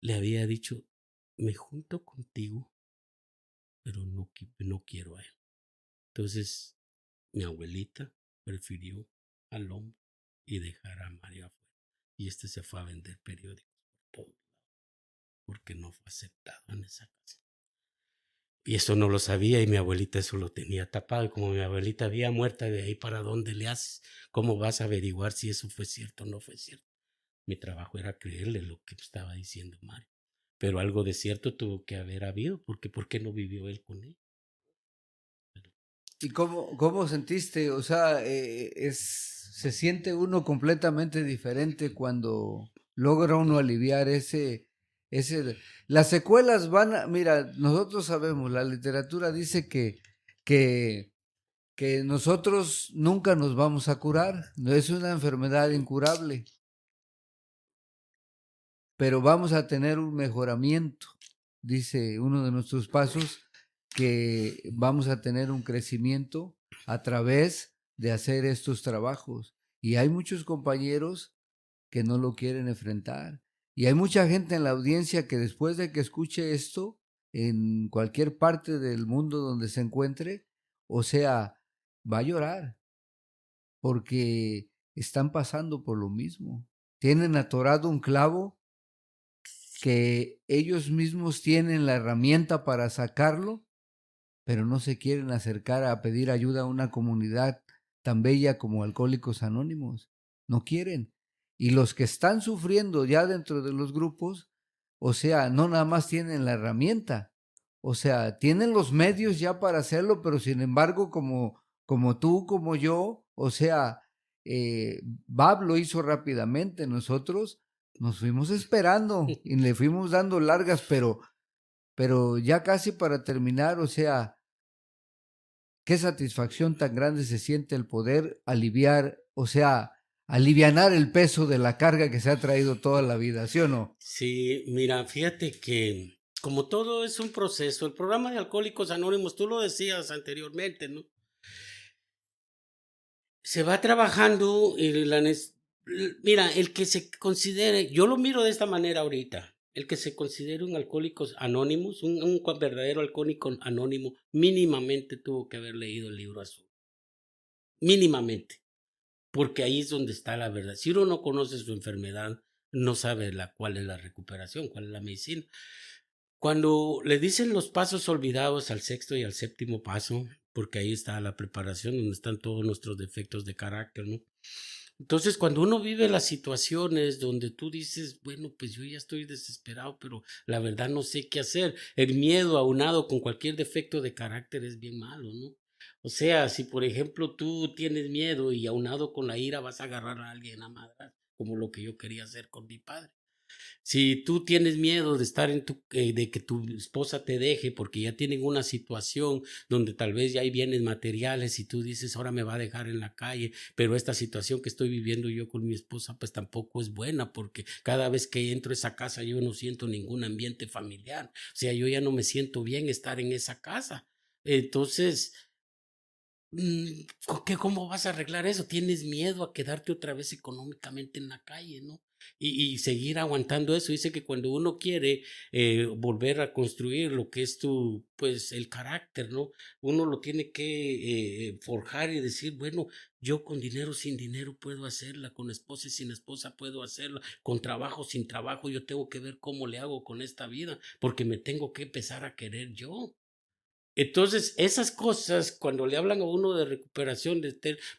le había dicho, me junto contigo, pero no quiero a él. Entonces, mi abuelita prefirió al hombre y dejar a Mario afuera. Y se fue a vender periódicos por todo, porque no fue aceptado en esa casa. Y eso no lo sabía y mi abuelita eso lo tenía tapado. Y como mi abuelita había muerta, de ahí para dónde le haces, ¿cómo vas a averiguar si eso fue cierto o no fue cierto? Mi trabajo era creerle lo que estaba diciendo Mario. Pero algo de cierto tuvo que haber habido, porque ¿por qué no vivió él con él? ¿Y cómo sentiste? O sea, se siente uno completamente diferente cuando logra uno aliviar las secuelas mira, nosotros sabemos, la literatura dice que, que nosotros nunca nos vamos a curar, no es una enfermedad incurable, pero vamos a tener un mejoramiento, dice uno de nuestros pasos, que vamos a tener un crecimiento a través de hacer estos trabajos. Y hay muchos compañeros que no lo quieren enfrentar. Y hay mucha gente en la audiencia que después de que escuche esto, en cualquier parte del mundo donde se encuentre, o sea, va a llorar, porque están pasando por lo mismo. Tienen atorado un clavo que ellos mismos tienen la herramienta para sacarlo, pero no se quieren acercar a pedir ayuda a una comunidad tan bella como Alcohólicos Anónimos. No quieren. Y los que están sufriendo ya dentro de los grupos, o sea, no nada más tienen la herramienta, o sea, tienen los medios ya para hacerlo, pero sin embargo, como tú, como yo, o sea, Bab lo hizo rápidamente, nosotros nos fuimos esperando y le fuimos dando largas, pero ya casi para terminar, o sea, qué satisfacción tan grande se siente el poder aliviar, o sea, alivianar el peso de la carga que se ha traído toda la vida, ¿sí o no? Sí, mira, fíjate que como todo es un proceso, el programa de Alcohólicos Anónimos, tú lo decías anteriormente, ¿no? Se va trabajando y mira, el que se considere, yo lo miro de esta manera ahorita, el que se considere un Alcohólicos Anónimos, un verdadero alcohólico anónimo, mínimamente tuvo que haber leído el libro azul, mínimamente, porque ahí es donde está la verdad. Si uno no conoce su enfermedad, no sabe cuál es la recuperación, cuál es la medicina. Cuando le dicen los pasos olvidados al sexto y al séptimo paso, porque ahí está la preparación, donde están todos nuestros defectos de carácter, ¿no? Entonces, cuando uno vive las situaciones donde tú dices, bueno, pues yo ya estoy desesperado, pero la verdad no sé qué hacer, el miedo aunado con cualquier defecto de carácter es bien malo, ¿no? O sea, si por ejemplo tú tienes miedo y aunado con la ira vas a agarrar a alguien a madras, como lo que yo quería hacer con mi padre. Si tú tienes miedo de estar de que tu esposa te deje porque ya tienen una situación donde tal vez ya hay bienes materiales y tú dices, ahora me va a dejar en la calle, pero esta situación que estoy viviendo yo con mi esposa pues tampoco es buena porque cada vez que entro a esa casa yo no siento ningún ambiente familiar. O sea, yo ya no me siento bien estar en esa casa. Entonces, ¿cómo vas a arreglar eso? Tienes miedo a quedarte otra vez económicamente en la calle, ¿no? Y seguir aguantando eso. Dice que cuando uno quiere volver a construir lo que es pues el carácter, ¿no? Uno lo tiene que forjar y decir, bueno, yo con dinero, sin dinero puedo hacerla, con esposa y sin esposa puedo hacerla, con trabajo, sin trabajo, yo tengo que ver cómo le hago con esta vida, porque me tengo que empezar a querer yo. Entonces, esas cosas, cuando le hablan a uno de recuperación,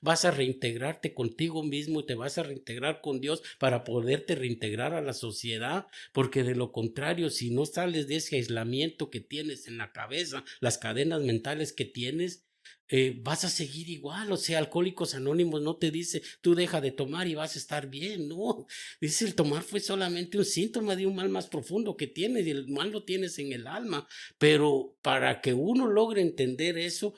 vas a reintegrarte contigo mismo y te vas a reintegrar con Dios para poderte reintegrar a la sociedad, porque de lo contrario, si no sales de ese aislamiento que tienes en la cabeza, las cadenas mentales que tienes, vas a seguir igual. O sea, Alcohólicos Anónimos no te dice, tú deja de tomar y vas a estar bien, no. Dice, el tomar fue solamente un síntoma de un mal más profundo que tienes y el mal lo tienes en el alma. Pero para que uno logre entender eso,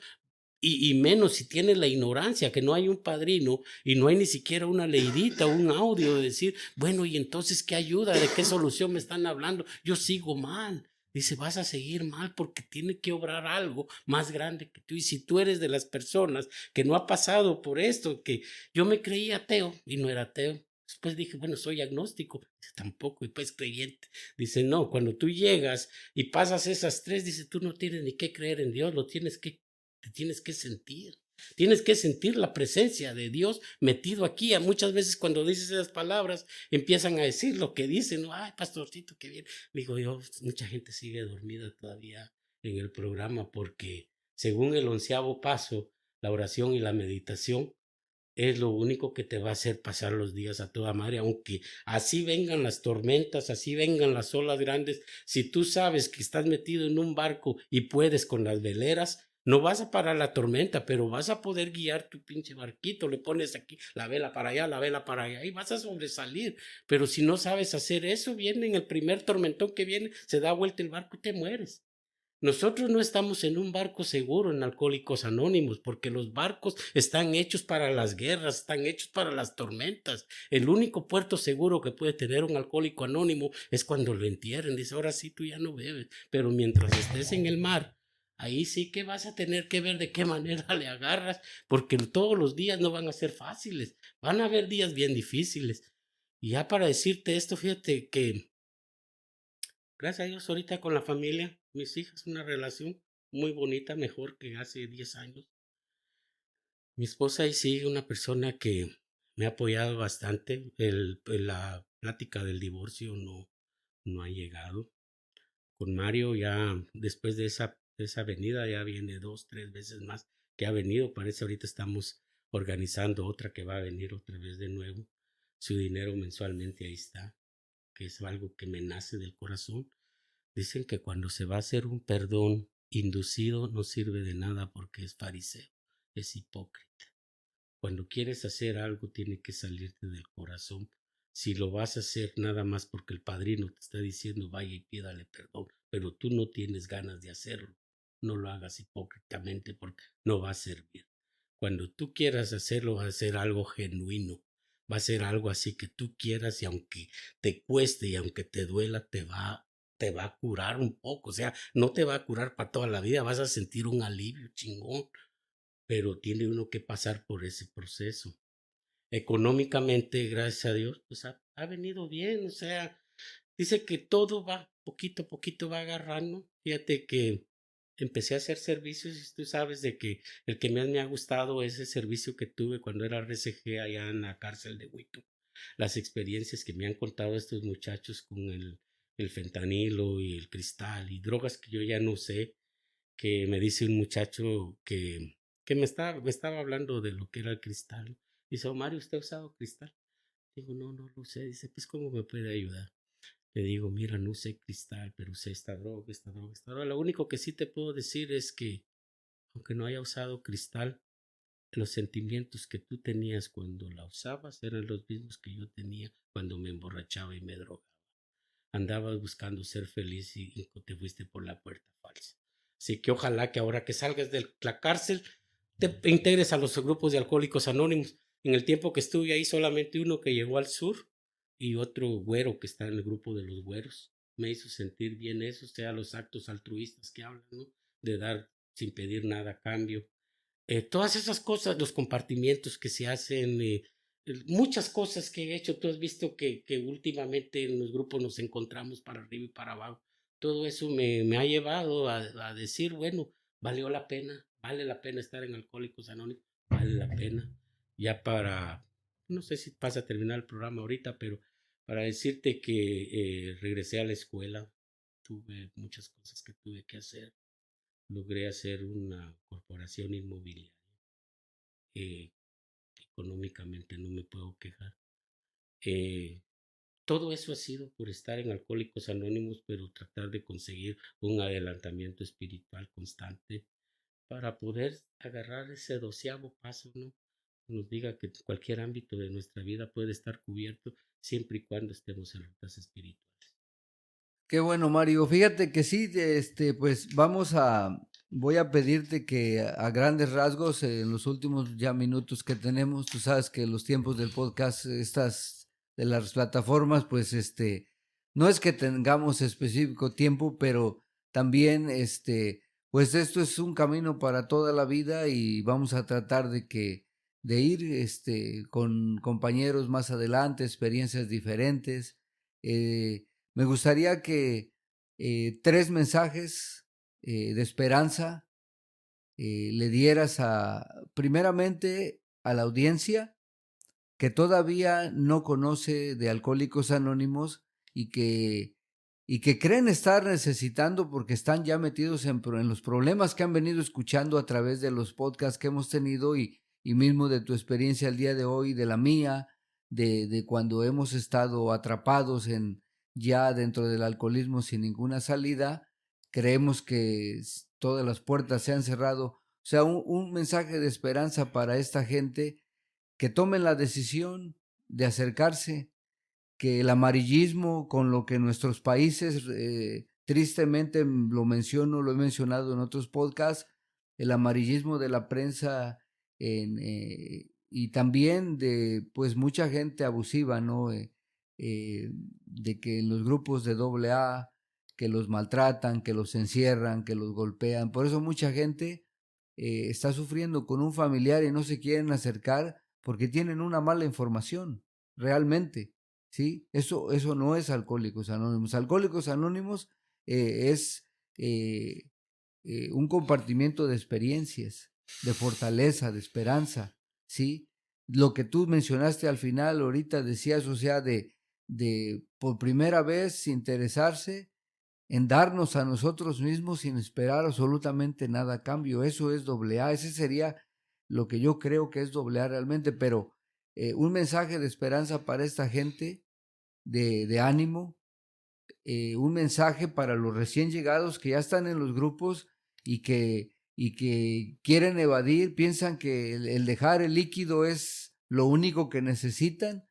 Y menos si tiene la ignorancia, que no hay un padrino y no hay ni siquiera una leidita, un audio de decir, bueno, y entonces, ¿qué ayuda? ¿De qué solución me están hablando? Yo sigo mal. Dice, vas a seguir mal porque tiene que obrar algo más grande que tú. Y si tú eres de las personas que no ha pasado por esto, que yo me creía ateo y no era ateo. Después dije, bueno, soy agnóstico. Dice, tampoco, y pues creyente. Dice, no, cuando tú llegas y pasas esas tres, dice, tú no tienes ni que creer en Dios, te tienes que sentir. Tienes que sentir la presencia de Dios metido aquí. Muchas veces cuando dices esas palabras empiezan a decir lo que dicen. Ay, pastorcito, qué bien. Digo yo, mucha gente sigue dormida todavía en el programa porque según el 11º paso, la oración y la meditación es lo único que te va a hacer pasar los días a toda madre, aunque así vengan las tormentas, así vengan las olas grandes. Si tú sabes que estás metido en un barco y puedes con las veleras, no vas a parar la tormenta, pero vas a poder guiar tu pinche barquito. Le pones aquí la vela para allá, la vela para allá y vas a sobresalir. Pero si no sabes hacer eso, viene en el primer tormentón que viene, se da vuelta el barco y te mueres. Nosotros no estamos en un barco seguro en Alcohólicos Anónimos, porque los barcos están hechos para las guerras, están hechos para las tormentas. El único puerto seguro que puede tener un alcohólico anónimo es cuando lo entierren. Dice, ahora sí tú ya no bebes, pero mientras estés en el mar, ahí sí que vas a tener que ver de qué manera le agarras, porque todos los días no van a ser fáciles, van a haber días bien difíciles. Y ya para decirte esto, fíjate que gracias a Dios, ahorita con la familia, mis hijas, una relación muy bonita, mejor que hace 10 años. Mi esposa y sí, una persona que me ha apoyado bastante. La plática del divorcio no ha llegado. Con Mario ya después de esa venida ya viene 2, 3 veces más que ha venido. Parece ahorita estamos organizando otra que va a venir otra vez de nuevo. Su dinero mensualmente ahí está, que es algo que me nace del corazón. Dicen que cuando se va a hacer un perdón inducido no sirve de nada porque es fariseo, es hipócrita. Cuando quieres hacer algo tiene que salirte del corazón. Si lo vas a hacer nada más porque el padrino te está diciendo vaya y pídale perdón, pero tú no tienes ganas de hacerlo, no lo hagas hipócritamente porque no va a servir. Cuando tú quieras hacerlo, va a ser algo genuino, va a ser algo así que tú quieras y aunque te cueste y aunque te duela, te va a curar un poco. O sea, no te va a curar para toda la vida, vas a sentir un alivio chingón, pero tiene uno que pasar por ese proceso. Económicamente, gracias a Dios, pues ha venido bien. O sea, dice que todo va poquito a poquito va agarrando. Fíjate que empecé a hacer servicios y tú sabes de que el que más me ha gustado es el servicio que tuve cuando era RCG allá en la cárcel de Huito. Las experiencias que me han contado estos muchachos con el fentanilo y el cristal y drogas que yo ya no sé, que me dice un muchacho que me estaba hablando de lo que era el cristal. Dice, oh, Mario, ¿usted ha usado cristal? Digo, no, no lo usé. Dice, pues, ¿cómo me puede ayudar? Le digo, mira, no usé cristal, pero usé esta droga, esta droga, esta droga. Lo único que sí te puedo decir es que, aunque no haya usado cristal, los sentimientos que tú tenías cuando la usabas eran los mismos que yo tenía cuando me emborrachaba y me drogaba. Andabas buscando ser feliz y te fuiste por la puerta falsa. Así que ojalá que ahora que salgas de la cárcel te integres a los grupos de alcohólicos anónimos. En el tiempo que estuve ahí solamente uno que llegó al sur y otro güero que está en el grupo de los güeros. Me hizo sentir bien eso, o sea, los actos altruistas que hablan, ¿no? De dar sin pedir nada a cambio. Todas esas cosas, los compartimientos que se hacen, muchas cosas que he hecho. Tú has visto que últimamente en los grupos nos encontramos para arriba y para abajo. Todo eso me ha llevado a decir, bueno, vale la pena estar en Alcohólicos Anónimos, vale la pena. Ya para, no sé si vas a terminar el programa ahorita, pero para decirte que regresé a la escuela, tuve muchas cosas que tuve que hacer. Logré hacer una corporación inmobiliaria. eh, Económicamente no me puedo quejar. Eh, Todo eso ha sido por estar en Alcohólicos Anónimos, pero tratar de conseguir un adelantamiento espiritual constante para poder agarrar ese 12º paso, ¿no? Nos diga que cualquier ámbito de nuestra vida puede estar cubierto siempre y cuando estemos en rutas espirituales. Qué bueno, Mario. Fíjate que sí, pues vamos voy a pedirte que a grandes rasgos, en los últimos ya minutos que tenemos, tú sabes que los tiempos del podcast, estas de las plataformas, pues no es que tengamos específico tiempo, pero también pues esto es un camino para toda la vida y vamos a tratar de ir con compañeros más adelante, experiencias diferentes. Me gustaría que 3 mensajes de esperanza le dieras primeramente a la audiencia que todavía no conoce de Alcohólicos Anónimos y que creen estar necesitando porque están ya metidos en los problemas que han venido escuchando a través de los podcasts que hemos tenido y mismo de tu experiencia el día de hoy, de la mía, de cuando hemos estado atrapados ya dentro del alcoholismo sin ninguna salida. Creemos que todas las puertas se han cerrado. O sea, un mensaje de esperanza para esta gente que tomen la decisión de acercarse, que el amarillismo con lo que nuestros países, tristemente lo menciono, lo he mencionado en otros podcasts, el amarillismo de la prensa y también de pues mucha gente abusiva, ¿no? De que en los grupos de AA, que los maltratan, que los encierran, que los golpean. Por eso mucha gente está sufriendo con un familiar y no se quieren acercar porque tienen una mala información, realmente. ¿Sí? Eso no es Alcohólicos Anónimos. Alcohólicos Anónimos es un compartimiento de experiencias, de fortaleza, de esperanza, ¿sí? Lo que tú mencionaste al final, ahorita decías, o sea, de por primera vez interesarse en darnos a nosotros mismos sin esperar absolutamente nada a cambio. Eso es AA, ese sería lo que yo creo que es AA realmente, pero un mensaje de esperanza para esta gente, de ánimo, un mensaje para los recién llegados que ya están en los grupos y que quieren evadir, piensan que el dejar el líquido es lo único que necesitan.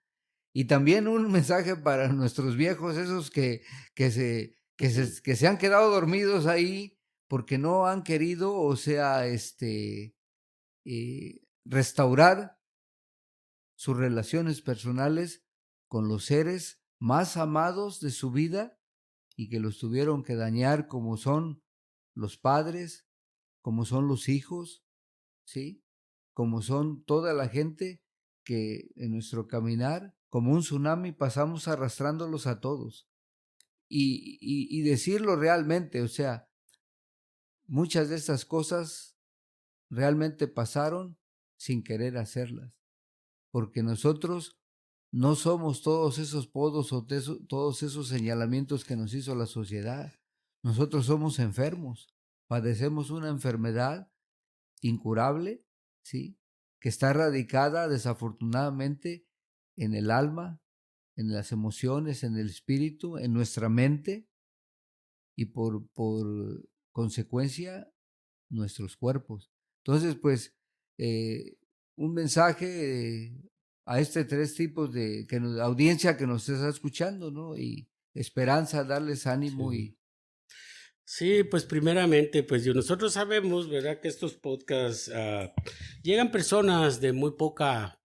Y también un mensaje para nuestros viejos, esos que se han quedado dormidos ahí porque no han querido, o sea, restaurar sus relaciones personales con los seres más amados de su vida y que los tuvieron que dañar, como son los padres, como son los hijos, ¿sí? Como son toda la gente que en nuestro caminar, como un tsunami, pasamos arrastrándolos a todos. Y decirlo realmente, o sea, muchas de estas cosas realmente pasaron sin querer hacerlas, porque nosotros no somos todos esos podos o todos esos señalamientos que nos hizo la sociedad. Nosotros somos enfermos, padecemos una enfermedad incurable, ¿sí? Que está radicada desafortunadamente en el alma, en las emociones, en el espíritu, en nuestra mente y por consecuencia nuestros cuerpos. Entonces, pues, un mensaje a este 3 tipos de audiencia que nos está escuchando, ¿no? Y esperanza, darles ánimo Sí. y Sí, pues primeramente, pues nosotros sabemos, ¿verdad? Que estos podcasts llegan personas de muy poca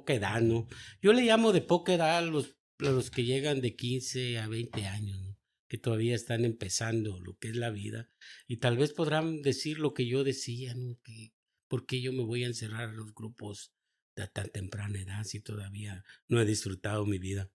edad, ¿no? Yo le llamo de poca edad a los que llegan de 15 a 20 años, ¿no? Que todavía están empezando lo que es la vida y tal vez podrán decir lo que yo decía, ¿no? Que por qué yo me voy a encerrar en los grupos de tan temprana edad si todavía no he disfrutado mi vida.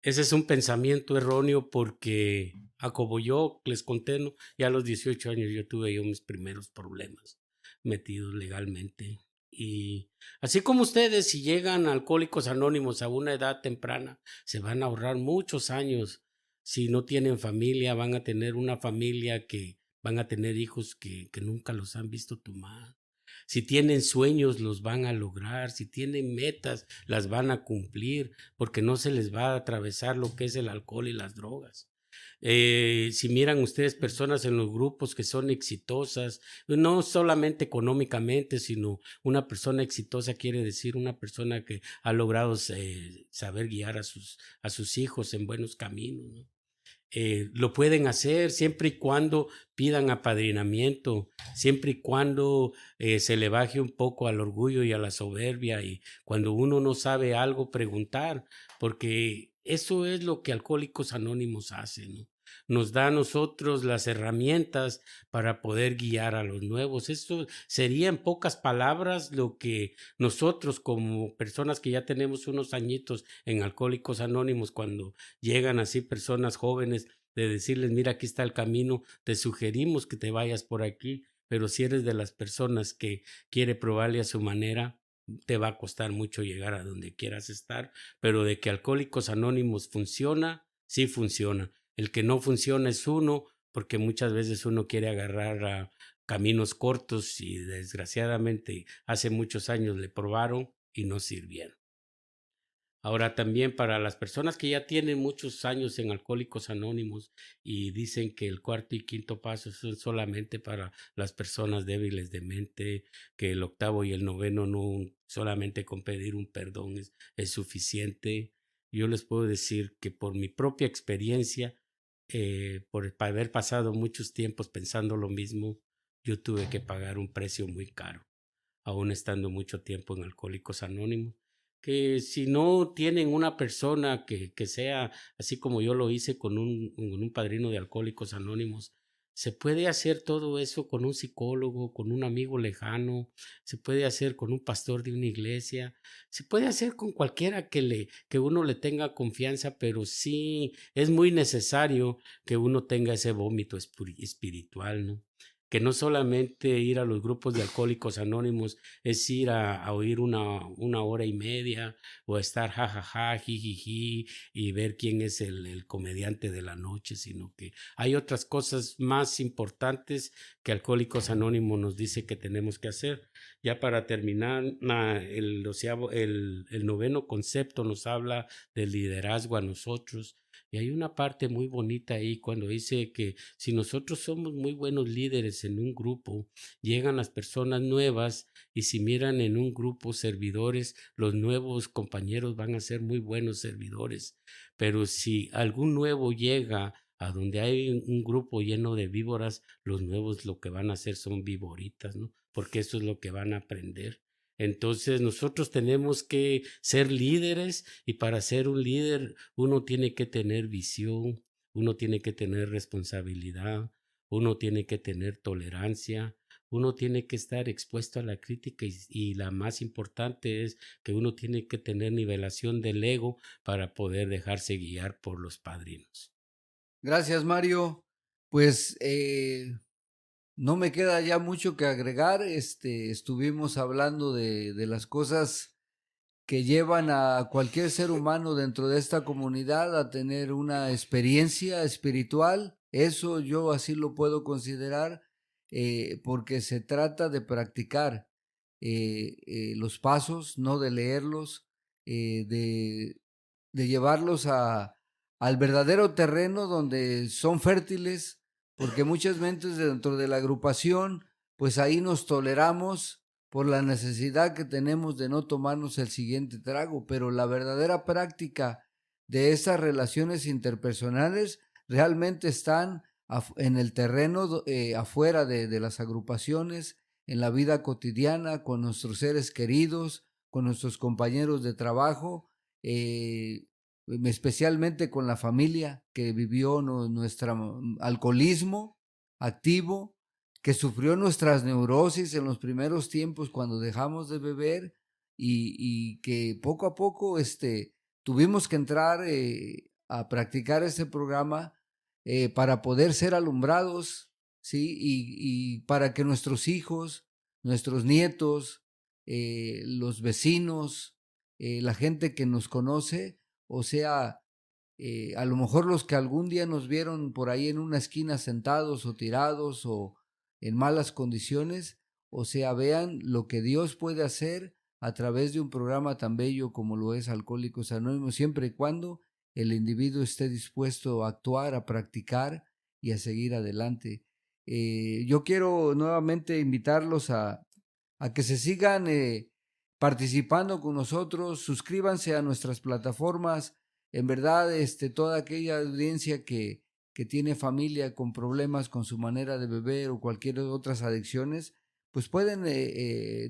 Ese es un pensamiento erróneo porque, como yo les conté, ¿no? Ya a los 18 años yo tuve mis primeros problemas metidos legalmente. Y así como ustedes, si llegan a Alcohólicos Anónimos a una edad temprana, se van a ahorrar muchos años. Si no tienen familia, van a tener una familia que van a tener hijos que nunca los han visto tomar. Si tienen sueños, los van a lograr. Si tienen metas, las van a cumplir porque no se les va a atravesar lo que es el alcohol y las drogas. Si miran ustedes personas en los grupos que son exitosas, no solamente económicamente, sino una persona exitosa quiere decir una persona que ha logrado saber guiar a sus hijos en buenos caminos, ¿no? lo pueden hacer siempre y cuando pidan apadrinamiento, siempre y cuando se le baje un poco al orgullo y a la soberbia, y cuando uno no sabe algo, preguntar, porque eso es lo que Alcohólicos Anónimos hace, ¿no? Nos da a nosotros las herramientas para poder guiar a los nuevos. Eso sería en pocas palabras lo que nosotros, como personas que ya tenemos unos añitos en Alcohólicos Anónimos, cuando llegan así personas jóvenes, de decirles, mira, aquí está el camino, te sugerimos que te vayas por aquí, pero si eres de las personas que quiere probarle a su manera, te va a costar mucho llegar a donde quieras estar, pero de que Alcohólicos Anónimos funciona, sí funciona. El que no funciona es uno, porque muchas veces uno quiere agarrar a caminos cortos y desgraciadamente hace muchos años le probaron y no sirvieron. Ahora también para las personas que ya tienen muchos años en Alcohólicos Anónimos y dicen que el cuarto y quinto paso son solamente para las personas débiles de mente, que el octavo y el noveno no, solamente con pedir un perdón es suficiente. Yo les puedo decir que por mi propia experiencia, por haber pasado muchos tiempos pensando lo mismo, yo tuve que pagar un precio muy caro, aún estando mucho tiempo en Alcohólicos Anónimos, que si no tienen una persona que sea así como yo lo hice con un padrino de Alcohólicos Anónimos, se puede hacer todo eso con un psicólogo, con un amigo lejano, se puede hacer con un pastor de una iglesia, se puede hacer con cualquiera que uno le tenga confianza, pero sí es muy necesario que uno tenga ese vómito espiritual, ¿no? Que no solamente ir a los grupos de Alcohólicos Anónimos es ir a oír una hora y media o estar jajaja, jijiji y ver quién es el comediante de la noche, sino que hay otras cosas más importantes que Alcohólicos Anónimos nos dice que tenemos que hacer. Ya para terminar, el noveno concepto nos habla del liderazgo a nosotros. Y hay una parte muy bonita ahí cuando dice que si nosotros somos muy buenos líderes en un grupo, llegan las personas nuevas y si miran en un grupo servidores, los nuevos compañeros van a ser muy buenos servidores. Pero si algún nuevo llega a donde hay un grupo lleno de víboras, los nuevos lo que van a hacer son víboritas, ¿no? Porque eso es lo que van a aprender. Entonces nosotros tenemos que ser líderes y para ser un líder uno tiene que tener visión, uno tiene que tener responsabilidad, uno tiene que tener tolerancia, uno tiene que estar expuesto a la crítica y la más importante es que uno tiene que tener nivelación del ego para poder dejarse guiar por los padrinos. Gracias, Mario. Pues no me queda ya mucho que agregar. Estuvimos hablando de las cosas que llevan a cualquier ser humano dentro de esta comunidad a tener una experiencia espiritual. Eso yo así lo puedo considerar, porque se trata de practicar los pasos, no de leerlos, de llevarlos al verdadero terreno donde son fértiles, porque muchas veces dentro de la agrupación, pues ahí nos toleramos por la necesidad que tenemos de no tomarnos el siguiente trago, pero la verdadera práctica de esas relaciones interpersonales realmente están en el terreno afuera de las agrupaciones, en la vida cotidiana, con nuestros seres queridos, con nuestros compañeros de trabajo, especialmente con la familia que vivió nuestro alcoholismo activo, que sufrió nuestras neurosis en los primeros tiempos cuando dejamos de beber y que poco a poco tuvimos que entrar a practicar este programa para poder ser alumbrados, ¿sí? Y para que nuestros hijos, nuestros nietos, los vecinos, la gente que nos conoce, o sea, a lo mejor los que algún día nos vieron por ahí en una esquina sentados o tirados o en malas condiciones, o sea, vean lo que Dios puede hacer a través de un programa tan bello como lo es Alcohólicos Anónimos, siempre y cuando el individuo esté dispuesto a actuar, a practicar y a seguir adelante. Yo quiero nuevamente invitarlos a que se sigan participando con nosotros, suscríbanse a nuestras plataformas. En verdad, toda aquella audiencia que tiene familia con problemas con su manera de beber o cualquier otras adicciones, pues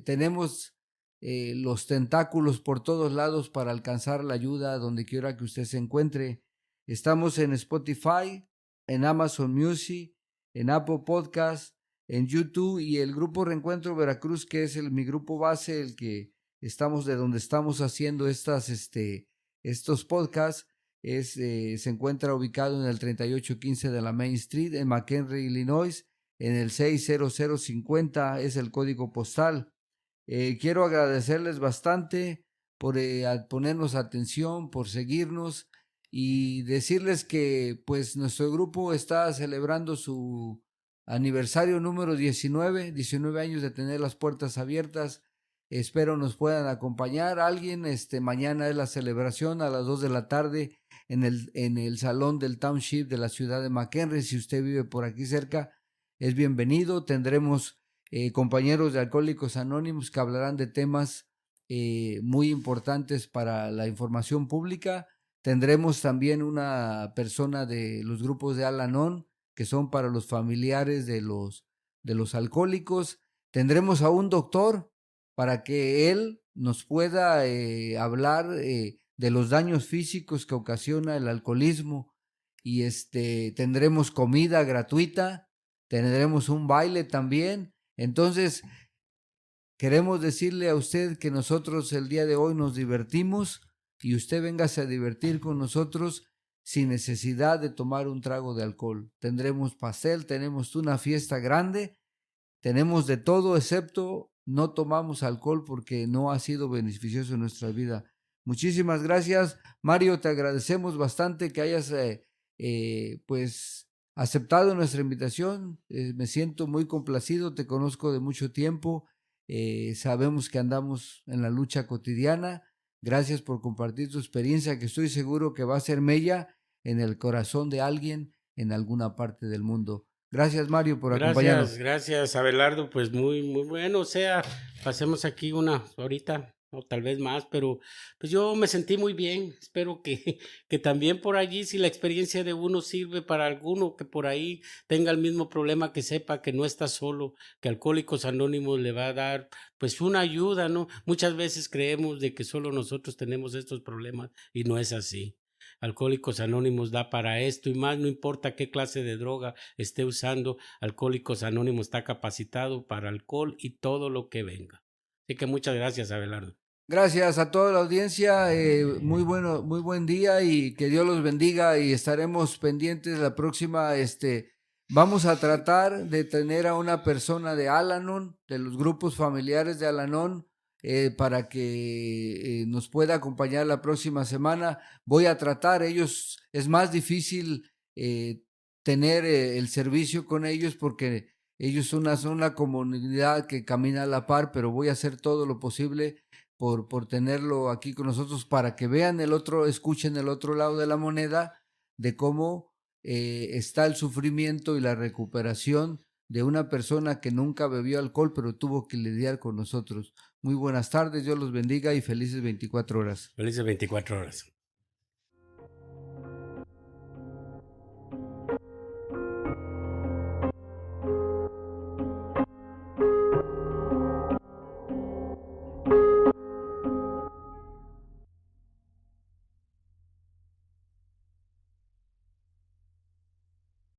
tenemos los tentáculos por todos lados para alcanzar la ayuda donde quiera que usted se encuentre. Estamos en Spotify, en Amazon Music, en Apple Podcast, en YouTube y el Grupo Reencuentro Veracruz, que es mi grupo base, el que estamos de donde estamos haciendo estos podcasts, se encuentra ubicado en el 3815 de la Main Street en McHenry, Illinois, en el 60050 es el código postal. Quiero agradecerles bastante por ponernos atención, por seguirnos y decirles que pues nuestro grupo está celebrando su aniversario número 19 años de tener las puertas abiertas. Espero nos puedan acompañar alguien. Mañana es la celebración a las 2 de la tarde en el salón del Township de la ciudad de McHenry. Si usted vive por aquí cerca, es bienvenido. Tendremos compañeros de Alcohólicos Anónimos que hablarán de temas muy importantes para la información pública. Tendremos también una persona de los grupos de Al-Anon, que son para los familiares de los alcohólicos. Tendremos a un doctor para que él nos pueda hablar de los daños físicos que ocasiona el alcoholismo. Y tendremos comida gratuita, tendremos un baile también. Entonces, queremos decirle a usted que nosotros el día de hoy nos divertimos y usted véngase a divertir con nosotros sin necesidad de tomar un trago de alcohol. Tendremos pastel, tenemos una fiesta grande, tenemos de todo excepto no tomamos alcohol porque no ha sido beneficioso en nuestra vida. Muchísimas gracias, Mario, te agradecemos bastante que hayas pues aceptado nuestra invitación. Me siento muy complacido, te conozco de mucho tiempo, sabemos que andamos en la lucha cotidiana. Gracias por compartir tu experiencia, que estoy seguro que va a ser mella en el corazón de alguien en alguna parte del mundo. Gracias, Mario, por acompañarnos. Gracias, Abelardo, pues muy bueno, o sea, pasemos aquí una horita o tal vez más, pero pues yo me sentí muy bien. Espero que también por allí, si la experiencia de uno sirve para alguno que por ahí tenga el mismo problema, que sepa que no está solo, que Alcohólicos Anónimos le va a dar pues una ayuda, ¿no? Muchas veces creemos de que solo nosotros tenemos estos problemas y no es así. Alcohólicos Anónimos da para esto y más, no importa qué clase de droga esté usando, Alcohólicos Anónimos está capacitado para alcohol y todo lo que venga. Así que muchas gracias, Abelardo. Gracias a toda la audiencia, muy buen día y que Dios los bendiga y estaremos pendientes la próxima. Vamos a tratar de tener a una persona de Al-Anon, de los grupos familiares de Al-Anon, para que nos pueda acompañar la próxima semana. Voy a tratar, es más difícil tener el servicio con ellos porque ellos son una comunidad que camina a la par, pero voy a hacer todo lo posible por tenerlo aquí con nosotros para que vean escuchen el otro lado de la moneda de cómo está el sufrimiento y la recuperación de una persona que nunca bebió alcohol pero tuvo que lidiar con nosotros. Muy buenas tardes, Dios los bendiga y felices 24 horas. Felices 24 horas.